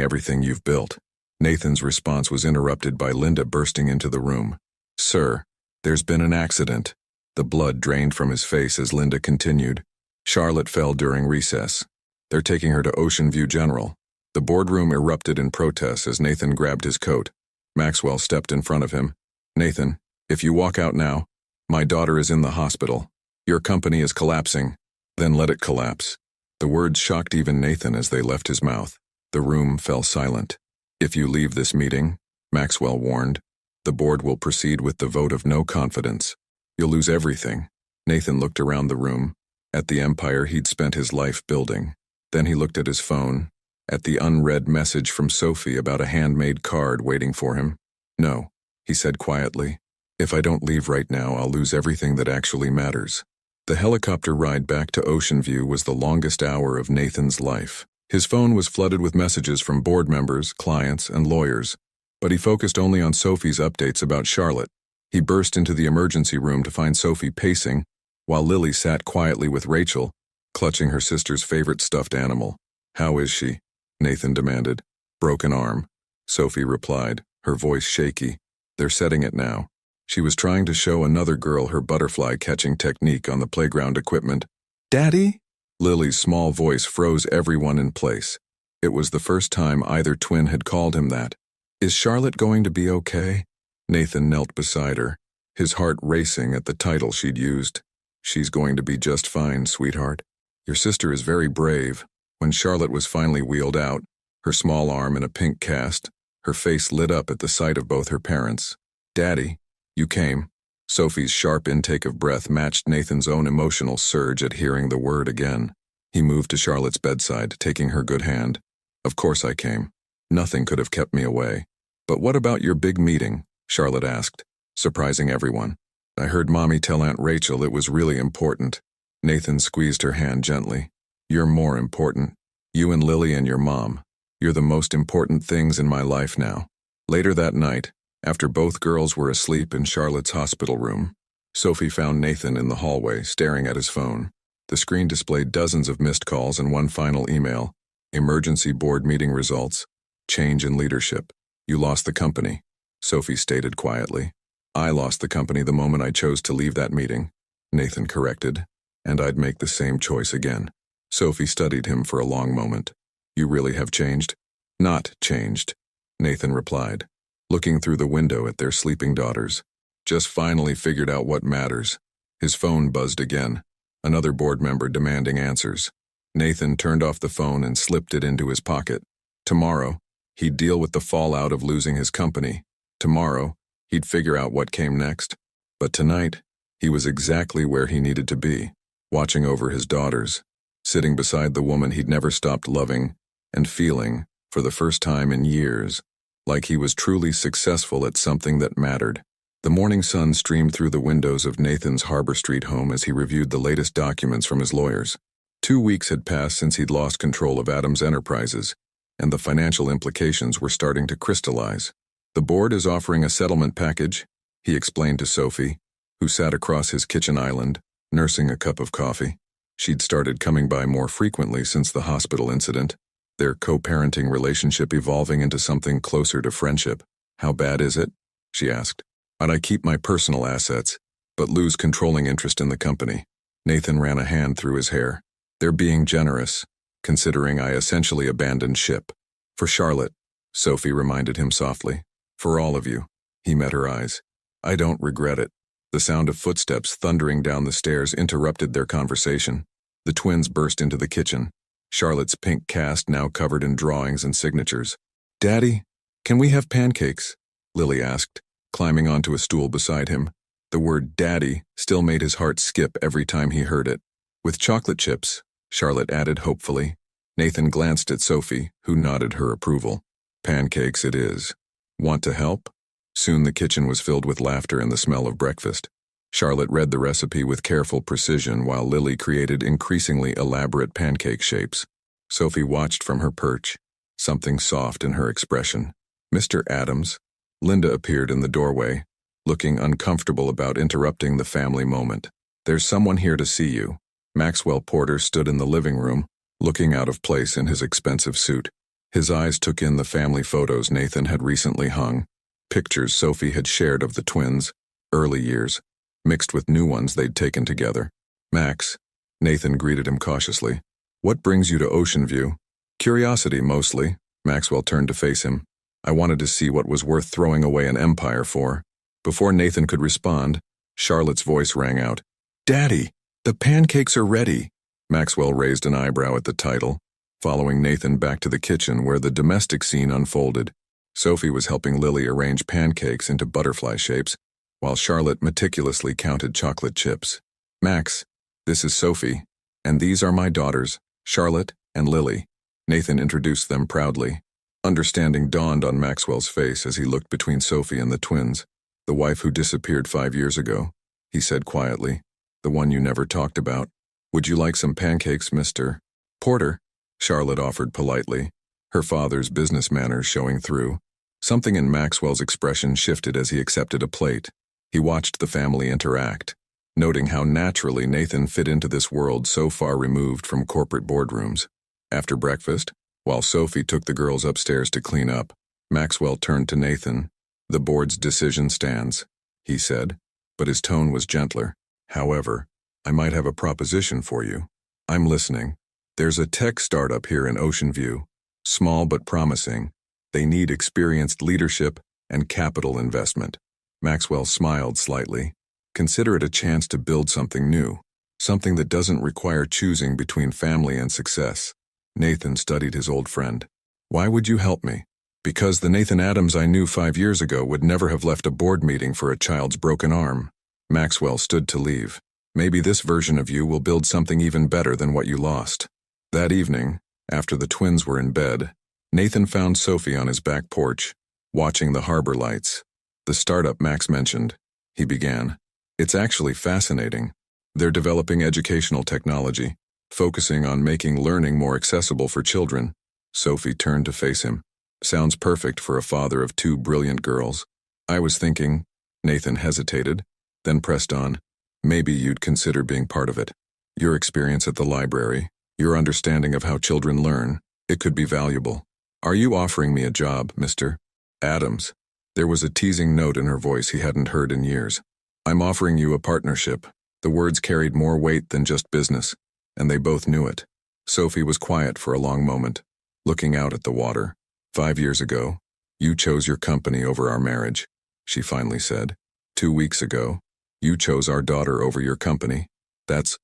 everything you've built." Nathan's response was interrupted by Linda bursting into the room. "Sir, there's been an accident." The blood drained from his face as Linda continued. "Charlotte fell during recess. They're taking her to Ocean View General." The boardroom erupted in protest as Nathan grabbed his coat. Maxwell stepped in front of him. "Nathan, if you walk out now, my daughter is in the hospital. Your company is collapsing. Then let it collapse." The words shocked even Nathan as they left his mouth. The room fell silent. "If you leave this meeting," Maxwell warned, "the board will proceed with the vote of no confidence. You'll lose everything." Nathan looked around the room, at the empire he'd spent his life building. Then he looked at his phone, at the unread message from Sophie about a handmade card waiting for him. "No," he said quietly. "If I don't leave right now, I'll lose everything that actually matters." The helicopter ride back to Ocean View was the longest hour of Nathan's life. His phone was flooded with messages from board members, clients, and lawyers, but he focused only on Sophie's updates about Charlotte. He burst into the emergency room to find Sophie pacing, while Lily sat quietly with Rachel, clutching her sister's favorite stuffed animal. "How is she?" Nathan demanded. "Broken arm," Sophie replied, her voice shaky. "They're setting it now." She was trying to show another girl her butterfly catching technique on the playground equipment. "Daddy?" Lily's small voice froze everyone in place. It was the first time either twin had called him that. "Is Charlotte going to be okay?" Nathan knelt beside her, his heart racing at the title she'd used. "She's going to be just fine, sweetheart. Your sister is very brave." When Charlotte was finally wheeled out, her small arm in a pink cast, her face lit up at the sight of both her parents. "Daddy, you came." Sophie's sharp intake of breath matched Nathan's own emotional surge at hearing the word again. He moved to Charlotte's bedside, taking her good hand. "Of course I came. Nothing could have kept me away." "But what about your big meeting?" Charlotte asked, surprising everyone. "I heard Mommy tell Aunt Rachel it was really important." Nathan squeezed her hand gently. "You're more important. You and Lily and your mom. You're the most important things in my life now." Later that night, after both girls were asleep in Charlotte's hospital room, Sophie found Nathan in the hallway, staring at his phone. The screen displayed dozens of missed calls and one final email. "Emergency board meeting results. Change in leadership. You lost the company," Sophie stated quietly. "I lost the company the moment I chose to leave that meeting," Nathan corrected, "and I'd make the same choice again." Sophie studied him for a long moment. "You really have changed?" "Not changed," Nathan replied, looking through the window at their sleeping daughters. "Just finally figured out what matters." His phone buzzed again, another board member demanding answers. Nathan turned off the phone and slipped it into his pocket. "Tomorrow, He'd deal with the fallout of losing his company. Tomorrow, he'd figure out what came next. But tonight, he was exactly where he needed to be, watching over his daughters, sitting beside the woman he'd never stopped loving, and feeling, for the first time in years, like he was truly successful at something that mattered. The morning sun streamed through the windows of Nathan's Harbor Street home as he reviewed the latest documents from his lawyers. 2 weeks had passed since he'd lost control of Adams Enterprises, and the financial implications were starting to crystallize. The board is offering a settlement package, he explained to Sophie, who sat across his kitchen island, nursing a cup of coffee. She'd started coming by more frequently since the hospital incident, their co-parenting relationship evolving into something closer to friendship. "How bad is it?" she asked. "I keep my personal assets, but lose controlling interest in the company." Nathan ran a hand through his hair. "They're being generous, considering I essentially abandoned ship." "For Charlotte," Sophie reminded him softly. "For all of you." He met her eyes. "I don't regret it." The sound of footsteps thundering down the stairs interrupted their conversation. The twins burst into the kitchen, Charlotte's pink cast now covered in drawings and signatures. "Daddy, can we have pancakes?" Lily asked, climbing onto a stool beside him. The word "daddy" still made his heart skip every time he heard it. "With chocolate chips," Charlotte added hopefully. Nathan glanced at Sophie, who nodded her approval. "Pancakes it is. Want to help?" Soon the kitchen was filled with laughter and the smell of breakfast. Charlotte read the recipe with careful precision while Lily created increasingly elaborate pancake shapes. Sophie watched from her perch, something soft in her expression. "Mr. Adams." Linda appeared in the doorway, looking uncomfortable about interrupting the family moment. "There's someone here to see you." Maxwell Porter stood in the living room, looking out of place in his expensive suit. His eyes took in the family photos Nathan had recently hung, pictures Sophie had shared of the twins, early years, mixed with new ones they'd taken together. "Max," Nathan greeted him cautiously. "What brings you to Ocean View?" "Curiosity, mostly." Maxwell turned to face him. "I wanted to see what was worth throwing away an empire for." Before Nathan could respond, Charlotte's voice rang out. "Daddy, the pancakes are ready." Maxwell raised an eyebrow at the title, following Nathan back to the kitchen where the domestic scene unfolded. Sophie was helping Lily arrange pancakes into butterfly shapes, while Charlotte meticulously counted chocolate chips. "Max, this is Sophie, and these are my daughters, Charlotte and Lily." Nathan introduced them proudly. Understanding dawned on Maxwell's face as he looked between Sophie and the twins. "The wife who disappeared 5 years ago," he said quietly. "The one you never talked about. Would you like some pancakes, Mr. Porter?" Charlotte offered politely, her father's business manners showing through. Something in Maxwell's expression shifted as he accepted a plate. He watched the family interact, noting how naturally Nathan fit into this world so far removed from corporate boardrooms. After breakfast, while Sophie took the girls upstairs to clean up, Maxwell turned to Nathan. "The board's decision stands," he said, but his tone was gentler. "However, I might have a proposition for you." "I'm listening." "There's a tech startup here in Ocean View, small but promising. They need experienced leadership and capital investment." Maxwell smiled slightly. "Consider it a chance to build something new, something that doesn't require choosing between family and success." Nathan studied his old friend. "Why would you help me?" "Because the Nathan Adams I knew 5 years ago would never have left a board meeting for a child's broken arm." Maxwell stood to leave. "Maybe this version of you will build something even better than what you lost." That evening, after the twins were in bed, Nathan found Sophie on his back porch, watching the harbor lights. "The startup Max mentioned," he began. "It's actually fascinating. They're developing educational technology, focusing on making learning more accessible for children." Sophie turned to face him. "Sounds perfect for a father of 2 brilliant girls." "I was thinking," Nathan hesitated, then pressed on, "maybe you'd consider being part of it. Your experience at the library, your understanding of how children learn, it could be valuable." "Are you offering me a job, Mr. Adams?" There was a teasing note in her voice he hadn't heard in years. "I'm offering you a partnership." The words carried more weight than just business, and they both knew it. Sophie was quiet for a long moment, looking out at the water. "5 years ago, you chose your company over our marriage," she finally said. 2 weeks ago, you chose our daughter over your company. That's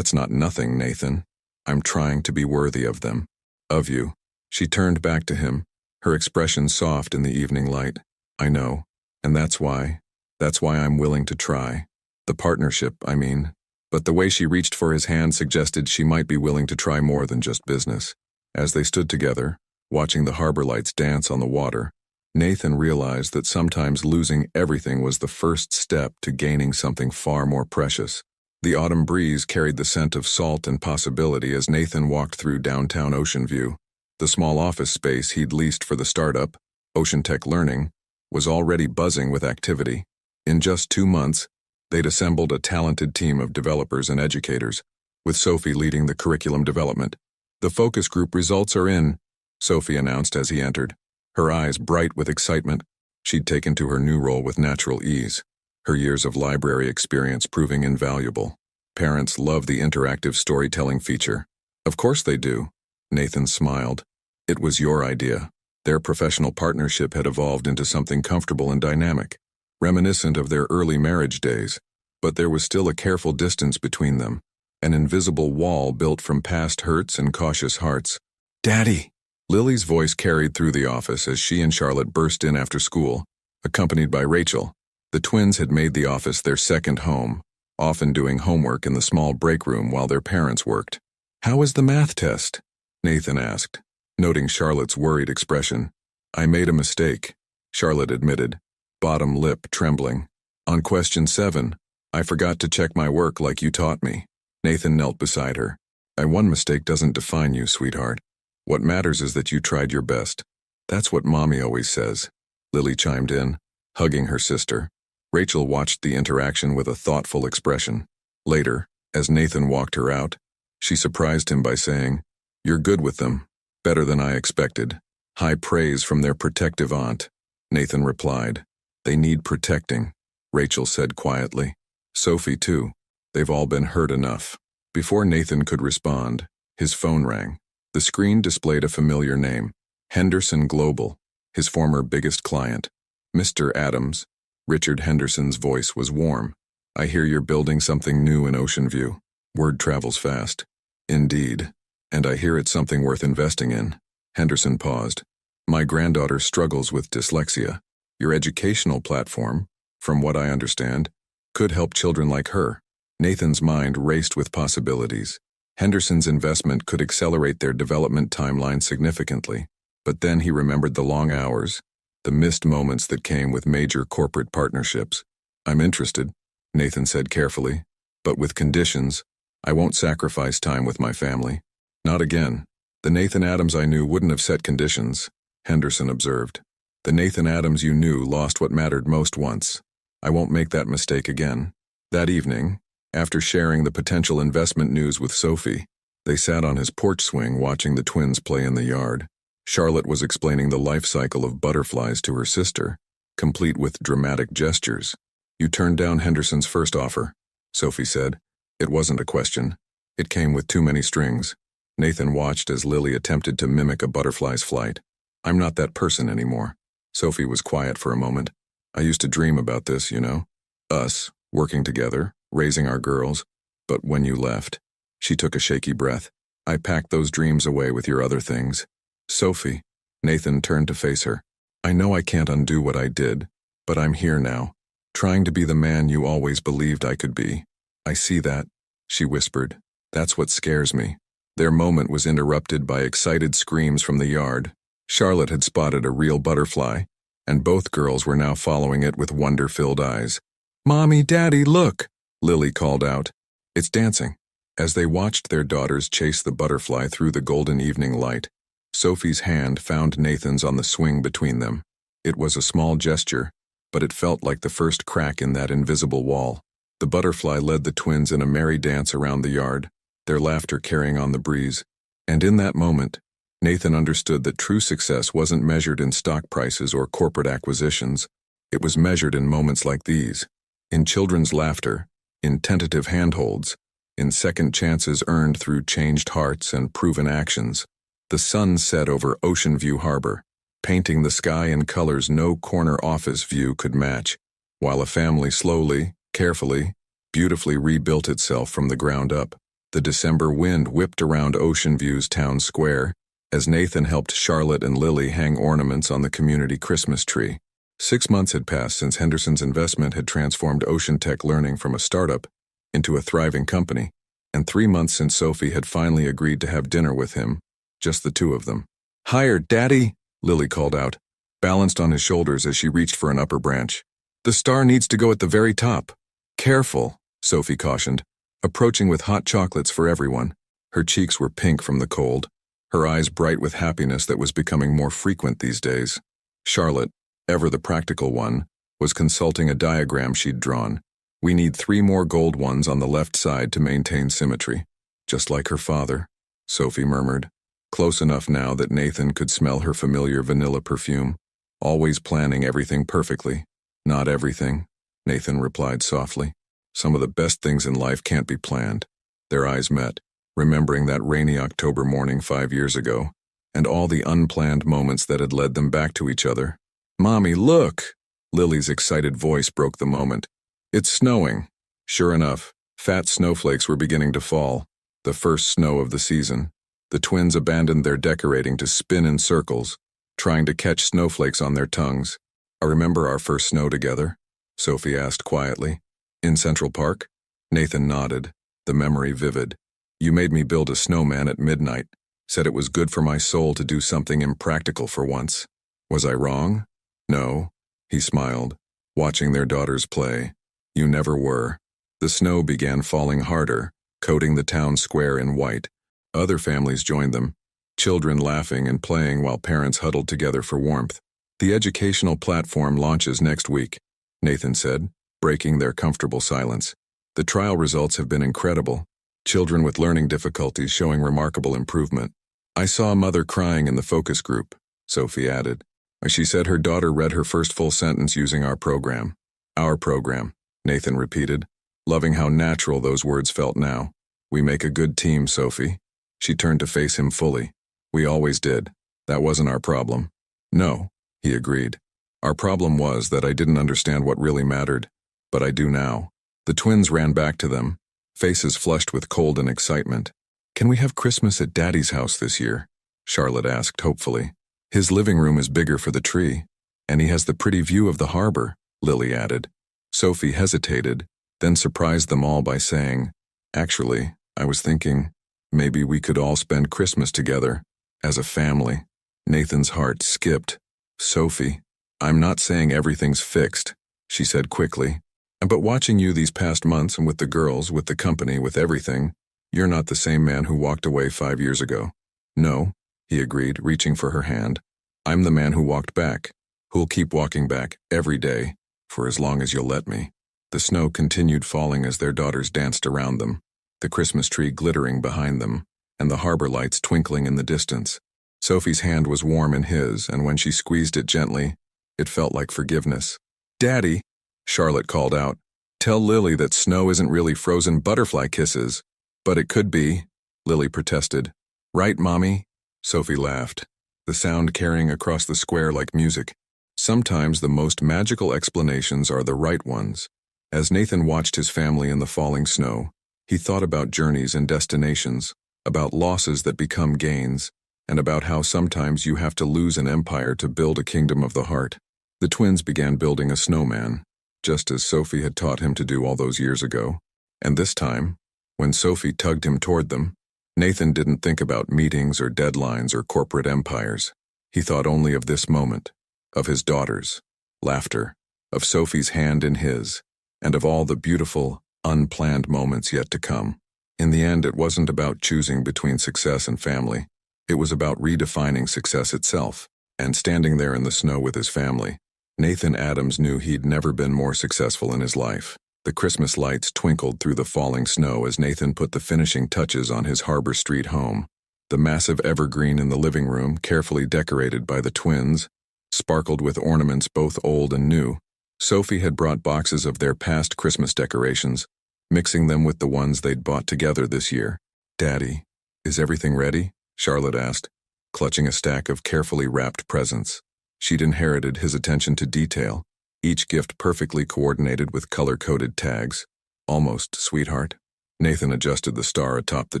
not nothing, Nathan. I'm trying to be worthy of them. Of you." She turned back to him, her expression soft in the evening light. I know, and that's why I'm willing to try. The partnership, I mean. But the way she reached for his hand suggested she might be willing to try more than just business. As they stood together, watching the harbor lights dance on the water, Nathan realized that sometimes losing everything was the first step to gaining something far more precious. The autumn breeze carried the scent of salt and possibility as Nathan walked through downtown Ocean View. The small office space he'd leased for the startup, Ocean Tech Learning, was already buzzing with activity. In just 2 months, they'd assembled a talented team of developers and educators, with Sophie leading the curriculum development. The focus group results are in, Sophie announced as he entered, her eyes bright with excitement. She'd taken to her new role with natural ease, her years of library experience proving invaluable. Parents love the interactive storytelling feature. Of course they do, Nathan smiled. It was your idea. Their professional partnership had evolved into something comfortable and dynamic, reminiscent of their early marriage days, but there was still a careful distance between them, an invisible wall built from past hurts and cautious hearts. Daddy! Lily's voice carried through the office as she and Charlotte burst in after school, accompanied by Rachel. The twins had made the office their second home, often doing homework in the small break room while their parents worked. How was the math test? Nathan asked, noting Charlotte's worried expression. I made a mistake, Charlotte admitted, bottom lip trembling. On question 7, I forgot to check my work like you taught me. Nathan knelt beside her. One mistake doesn't define you, sweetheart. What matters is that you tried your best. That's what Mommy always says. Lily chimed in, hugging her sister. Rachel watched the interaction with a thoughtful expression. Later, as Nathan walked her out, she surprised him by saying, You're good with them. Better than I expected. High praise from their protective aunt. Nathan replied, They need protecting, Rachel said quietly. Sophie, too. They've all been hurt enough. Before Nathan could respond, his phone rang. The screen displayed a familiar name, Henderson Global, his former biggest client. Mr. Adams, Richard Henderson's voice was warm. I hear you're building something new in Ocean View. Word travels fast. Indeed. And I hear it's something worth investing in. Henderson paused. My granddaughter struggles with dyslexia. Your educational platform, from what I understand, could help children like her. Nathan's mind raced with possibilities. Henderson's investment could accelerate their development timeline significantly, but then he remembered the long hours, the missed moments that came with major corporate partnerships. I'm interested, Nathan said carefully, but with conditions. I won't sacrifice time with my family. Not again. The Nathan Adams I knew wouldn't have set conditions, Henderson observed. The Nathan Adams you knew lost what mattered most once. I won't make that mistake again. That evening, after sharing the potential investment news with Sophie, they sat on his porch swing watching the twins play in the yard. Charlotte was explaining the life cycle of butterflies to her sister, complete with dramatic gestures. You turned down Henderson's first offer, Sophie said. It wasn't a question. It came with too many strings. Nathan watched as Lily attempted to mimic a butterfly's flight. I'm not that person anymore. Sophie was quiet for a moment. I used to dream about this, you know. Us, working together, raising our girls. But when you left, she took a shaky breath. I packed those dreams away with your other things. Sophie, Nathan turned to face her. I know I can't undo what I did, but I'm here now, trying to be the man you always believed I could be. I see that, she whispered. That's what scares me. Their moment was interrupted by excited screams from the yard. Charlotte had spotted a real butterfly, and both girls were now following it with wonder-filled eyes. Mommy, Daddy, look! Lily called out. It's dancing. As they watched their daughters chase the butterfly through the golden evening light, Sophie's hand found Nathan's on the swing between them. It was a small gesture, but it felt like the first crack in that invisible wall. The butterfly led the twins in a merry dance around the yard, their laughter carrying on the breeze. And in that moment, Nathan understood that true success wasn't measured in stock prices or corporate acquisitions. It was measured in moments like these, in children's laughter, in tentative handholds, in second chances earned through changed hearts and proven actions. The sun set over Ocean View Harbor, painting the sky in colors no corner office view could match, while a family slowly, carefully, beautifully rebuilt itself from the ground up. The December wind whipped around Ocean View's town square, as Nathan helped Charlotte and Lily hang ornaments on the community Christmas tree. 6 months had passed since Henderson's investment had transformed Ocean Tech Learning from a startup into a thriving company, and 3 months since Sophie had finally agreed to have dinner with him, just the two of them. "Higher, Daddy!" Lily called out, balanced on his shoulders as she reached for an upper branch. "The star needs to go at the very top." "Careful," Sophie cautioned, approaching with hot chocolates for everyone. Her cheeks were pink from the cold, her eyes bright with happiness that was becoming more frequent these days. Charlotte, ever the practical one, was consulting a diagram she'd drawn. "We need 3 more gold ones on the left side to maintain symmetry." "Just like her father," Sophie murmured, close enough now that Nathan could smell her familiar vanilla perfume. "Always planning everything perfectly." "Not everything," Nathan replied softly. "Some of the best things in life can't be planned." Their eyes met, remembering that rainy October morning 5 years ago, and all the unplanned moments that had led them back to each other. "Mommy, look!" Lily's excited voice broke the moment. "It's snowing." Sure enough, fat snowflakes were beginning to fall, the first snow of the season. The twins abandoned their decorating to spin in circles, trying to catch snowflakes on their tongues. "I remember our first snow together?" Sophie asked quietly. "In Central Park?" Nathan nodded, the memory vivid. "You made me build a snowman at midnight, said it was good for my soul to do something impractical for once. Was I wrong?" "No," he smiled, watching their daughters play. "You never were." The snow began falling harder, coating the town square in white. Other families joined them, children laughing and playing while parents huddled together for warmth. "The educational platform launches next week," Nathan said, breaking their comfortable silence. "The trial results have been incredible. Children with learning difficulties showing remarkable improvement." "I saw a mother crying in the focus group," Sophie added. "She said her daughter read her first full sentence using our program." "Our program," Nathan repeated, loving how natural those words felt now. "We make a good team, Sophie." She turned to face him fully. "We always did. That wasn't our problem." "No," he agreed. "Our problem was that I didn't understand what really mattered, but I do now." The twins ran back to them, faces flushed with cold and excitement. "Can we have Christmas at Daddy's house this year?" Charlotte asked hopefully. "His living room is bigger for the tree, and he has the pretty view of the harbor," Lily added. Sophie hesitated, then surprised them all by saying, "Actually, I was thinking, maybe we could all spend Christmas together, as a family." Nathan's heart skipped. "Sophie, I'm not saying everything's fixed," she said quickly. "But watching you these past months and with the girls, with the company, with everything, you're not the same man who walked away 5 years ago." "No," he agreed, reaching for her hand. "I'm the man who walked back, who'll keep walking back every day, for as long as you'll let me." The snow continued falling as their daughters danced around them, the Christmas tree glittering behind them, and the harbor lights twinkling in the distance. Sophie's hand was warm in his, and when she squeezed it gently, it felt like forgiveness. "Daddy," Charlotte called out, "tell Lily that snow isn't really frozen butterfly kisses." "But it could be," Lily protested. "Right, Mommy?" Sophie laughed, the sound carrying across the square like music. Sometimes the most magical explanations are the right ones. As Nathan watched his family in the falling snow, he thought about journeys and destinations, about losses that become gains, and about how sometimes you have to lose an empire to build a kingdom of the heart. The twins began building a snowman, just as Sophie had taught him to do all those years ago. And this time, when Sophie tugged him toward them, Nathan didn't think about meetings or deadlines or corporate empires. He thought only of this moment, of his daughters, laughter, of Sophie's hand in his, and of all the beautiful, unplanned moments yet to come. In the end, it wasn't about choosing between success and family. It was about redefining success itself, and standing there in the snow with his family. Nathan Adams knew he'd never been more successful in his life. The Christmas lights twinkled through the falling snow as Nathan put the finishing touches on his Harbor Street home. The massive evergreen in the living room, carefully decorated by the twins, sparkled with ornaments both old and new. Sophie had brought boxes of their past Christmas decorations, mixing them with the ones they'd bought together this year. "Daddy, is everything ready?" Charlotte asked, clutching a stack of carefully wrapped presents. She'd inherited his attention to detail, each gift perfectly coordinated with color-coded tags. "Almost, sweetheart." Nathan adjusted the star atop the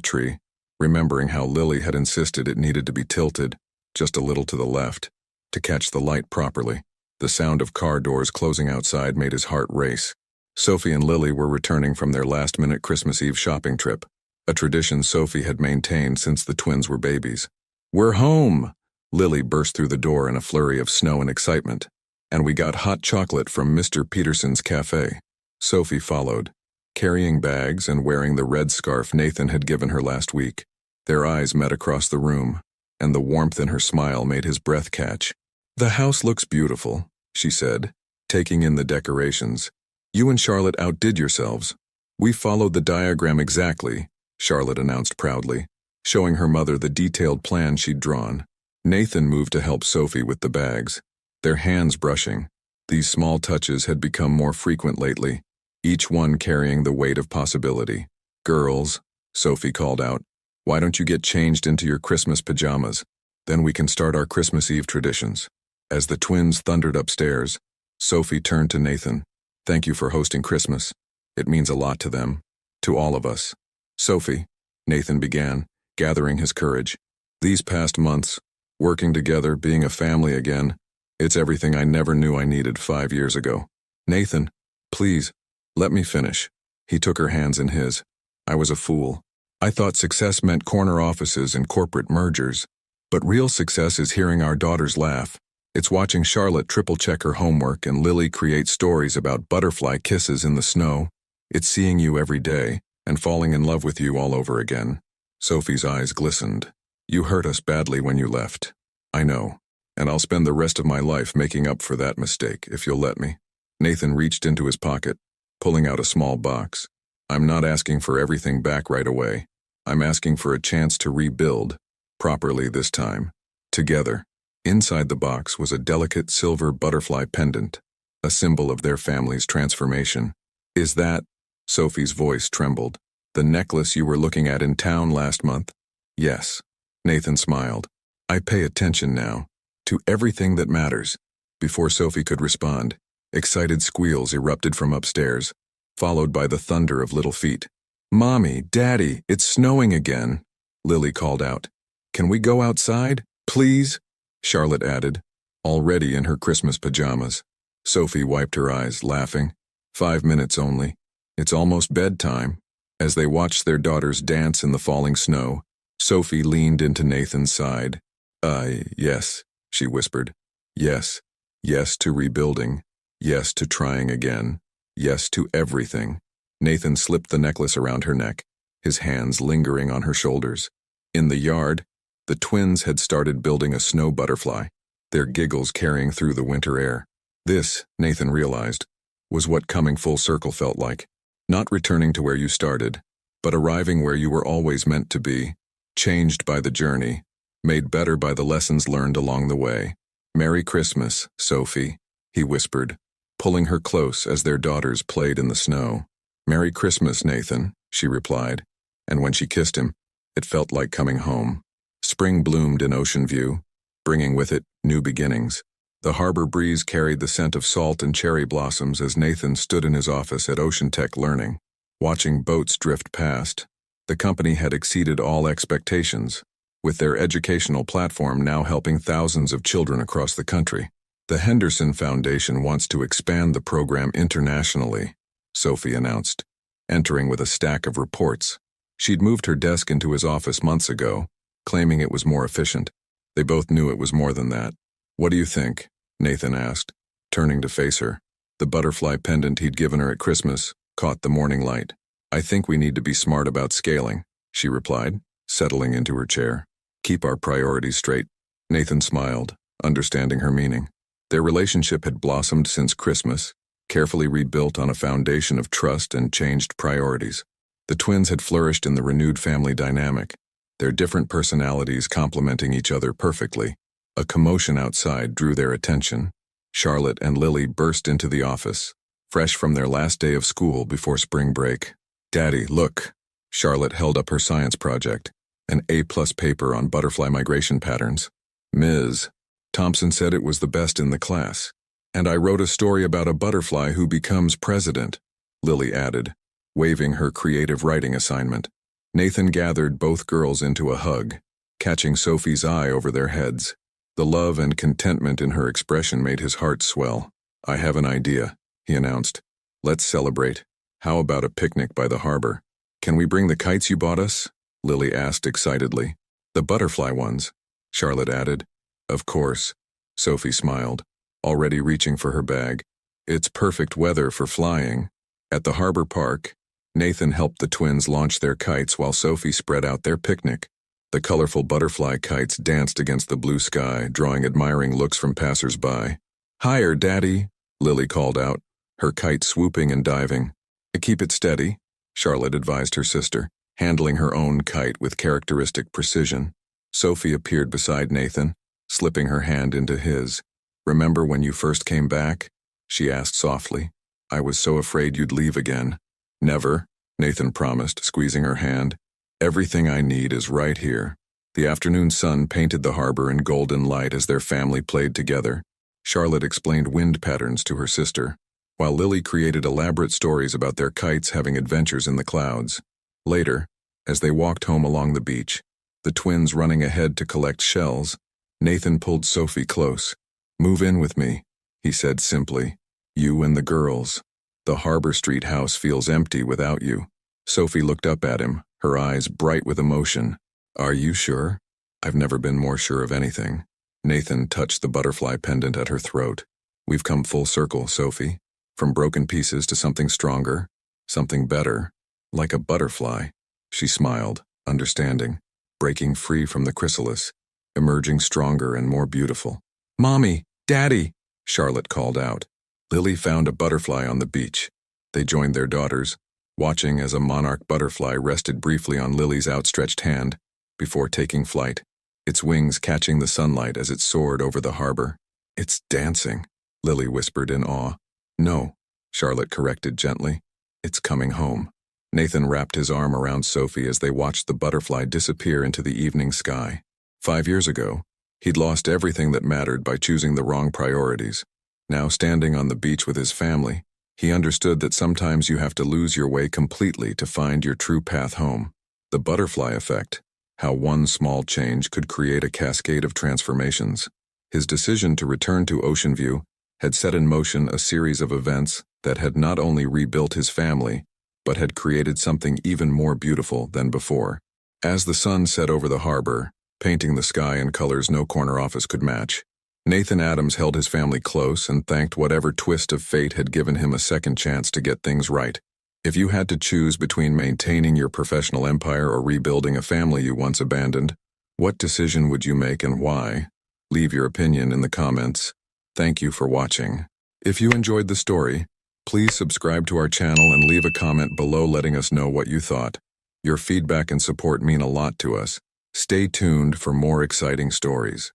tree. remembering how Lily had insisted it needed to be tilted, just a little to the left, to catch the light properly. The sound of car doors closing outside made his heart race. Sophie and Lily were returning from their last-minute Christmas Eve shopping trip, a tradition Sophie had maintained since the twins were babies. "We're home!" Lily burst through the door in a flurry of snow and excitement. "And we got hot chocolate from Mr. Peterson's cafe." Sophie followed, carrying bags and wearing the red scarf Nathan had given her last week. Their eyes met across the room, and the warmth in her smile made his breath catch. "The house looks beautiful," she said, taking in the decorations. "You and Charlotte outdid yourselves." "We followed the diagram exactly," Charlotte announced proudly, showing her mother the detailed plan she'd drawn. Nathan moved to help Sophie with the bags, their hands brushing. These small touches had become more frequent lately, each one carrying the weight of possibility. "Girls," Sophie called out, "why don't you get changed into your Christmas pajamas? Then we can start our Christmas Eve traditions." As the twins thundered upstairs, Sophie turned to Nathan. "Thank you for hosting Christmas. It means a lot to them, to all of us." "Sophie," Nathan began, gathering his courage. "These past months, working together, being a family again, it's everything I never knew I needed 5 years ago." "Nathan, please, let me finish." He took her hands in his. "I was a fool. I thought success meant corner offices and corporate mergers. But real success is hearing our daughters laugh. It's watching Charlotte triple-check her homework and Lily create stories about butterfly kisses in the snow. It's seeing you every day and falling in love with you all over again." Sophie's eyes glistened. "You hurt us badly when you left. I know, and I'll spend the rest of my life making up for that mistake, if you'll let me." Nathan reached into his pocket, pulling out a small box. "I'm not asking for everything back right away. I'm asking for a chance to rebuild, properly this time, together." Inside the box was a delicate silver butterfly pendant, a symbol of their family's transformation. "Is that," Sophie's voice trembled, "the necklace you were looking at in town last month?" "Yes." Nathan smiled. "I pay attention now, to everything that matters." Before Sophie could respond, excited squeals erupted from upstairs, followed by the thunder of little feet. "Mommy, Daddy, it's snowing again," Lily called out. "Can we go outside, please?" Charlotte added, already in her Christmas pajamas. Sophie wiped her eyes, laughing. 5 minutes only. It's almost bedtime." As they watched their daughters dance in the falling snow, Sophie leaned into Nathan's side. Yes," she whispered. "Yes. Yes to rebuilding. Yes to trying again. Yes to everything." Nathan slipped the necklace around her neck, his hands lingering on her shoulders. In the yard, the twins had started building a snow butterfly, their giggles carrying through the winter air. This, Nathan realized, was what coming full circle felt like. Not returning to where you started, but arriving where you were always meant to be, changed by the journey, made better by the lessons learned along the way. "Merry Christmas, Sophie," he whispered, pulling her close as their daughters played in the snow. "Merry Christmas, Nathan," she replied, and when she kissed him, it felt like coming home. Spring bloomed in Ocean View, bringing with it new beginnings. The harbor breeze carried the scent of salt and cherry blossoms as Nathan stood in his office at Ocean Tech Learning, watching boats drift past. The company had exceeded all expectations, with their educational platform now helping thousands of children across the country. "The Henderson Foundation wants to expand the program internationally," Sophie announced, entering with a stack of reports. She'd moved her desk into his office months ago, claiming it was more efficient. They both knew it was more than that. "What do you think?" Nathan asked, turning to face her. The butterfly pendant he'd given her at Christmas caught the morning light. "I think we need to be smart about scaling," she replied, settling into her chair. "Keep our priorities straight." Nathan smiled, understanding her meaning. Their relationship had blossomed since Christmas, carefully rebuilt on a foundation of trust and changed priorities. The twins had flourished in the renewed family dynamic, their different personalities complementing each other perfectly. A commotion outside drew their attention. Charlotte and Lily burst into the office, fresh from their last day of school before spring break. "Daddy, look." Charlotte held up her science project, an A+ paper on butterfly migration patterns. "Ms. Thompson said it was the best in the class. And I wrote a story about a butterfly who becomes president," Lily added, waving her creative writing assignment. Nathan gathered both girls into a hug, catching Sophie's eye over their heads. The love and contentment in her expression made his heart swell. "I have an idea," he announced. "Let's celebrate. How about a picnic by the harbor?" "Can we bring the kites you bought us?" Lily asked excitedly. "The butterfly ones," Charlotte added. "Of course," Sophie smiled, already reaching for her bag. "It's perfect weather for flying." At the harbor park, Nathan helped the twins launch their kites while Sophie spread out their picnic. The colorful butterfly kites danced against the blue sky, drawing admiring looks from passers-by. "Higher, Daddy," Lily called out, her kite swooping and diving. "Keep it steady," Charlotte advised her sister, handling her own kite with characteristic precision. Sophie appeared beside Nathan, slipping her hand into his. "Remember when you first came back?" she asked softly. "I was so afraid you'd leave again." "Never," Nathan promised, squeezing her hand. "Everything I need is right here." The afternoon sun painted the harbor in golden light as their family played together. Charlotte explained wind patterns to her sister, while Lily created elaborate stories about their kites having adventures in the clouds. Later, as they walked home along the beach, the twins running ahead to collect shells, Nathan pulled Sophie close. "Move in with me," he said simply. "You and the girls. The Harbor Street house feels empty without you." Sophie looked up at him, her eyes bright with emotion. "Are you sure?" "I've never been more sure of anything." Nathan touched the butterfly pendant at her throat. "We've come full circle, Sophie. From broken pieces to something stronger, something better, like a butterfly." She smiled, understanding, breaking free from the chrysalis, emerging stronger and more beautiful. "Mommy! Daddy!" Charlotte called out. Lily found a butterfly on the beach. They joined their daughters, watching as a monarch butterfly rested briefly on Lily's outstretched hand before taking flight, its wings catching the sunlight as it soared over the harbor. "It's dancing," Lily whispered in awe. "No," Charlotte corrected gently. "It's coming home." Nathan wrapped his arm around Sophie as they watched the butterfly disappear into the evening sky. 5 years ago, he'd lost everything that mattered by choosing the wrong priorities. Now standing on the beach with his family, he understood that sometimes you have to lose your way completely to find your true path home. The butterfly effect, how one small change could create a cascade of transformations. His decision to return to Ocean View had set in motion a series of events that had not only rebuilt his family, but had created something even more beautiful than before. As the sun set over the harbor, painting the sky in colors no corner office could match, Nathan Adams held his family close and thanked whatever twist of fate had given him a second chance to get things right. If you had to choose between maintaining your professional empire or rebuilding a family you once abandoned, what decision would you make and why? Leave your opinion in the comments. Thank you for watching. If you enjoyed the story, please subscribe to our channel and leave a comment below letting us know what you thought. Your feedback and support mean a lot to us. Stay tuned for more exciting stories.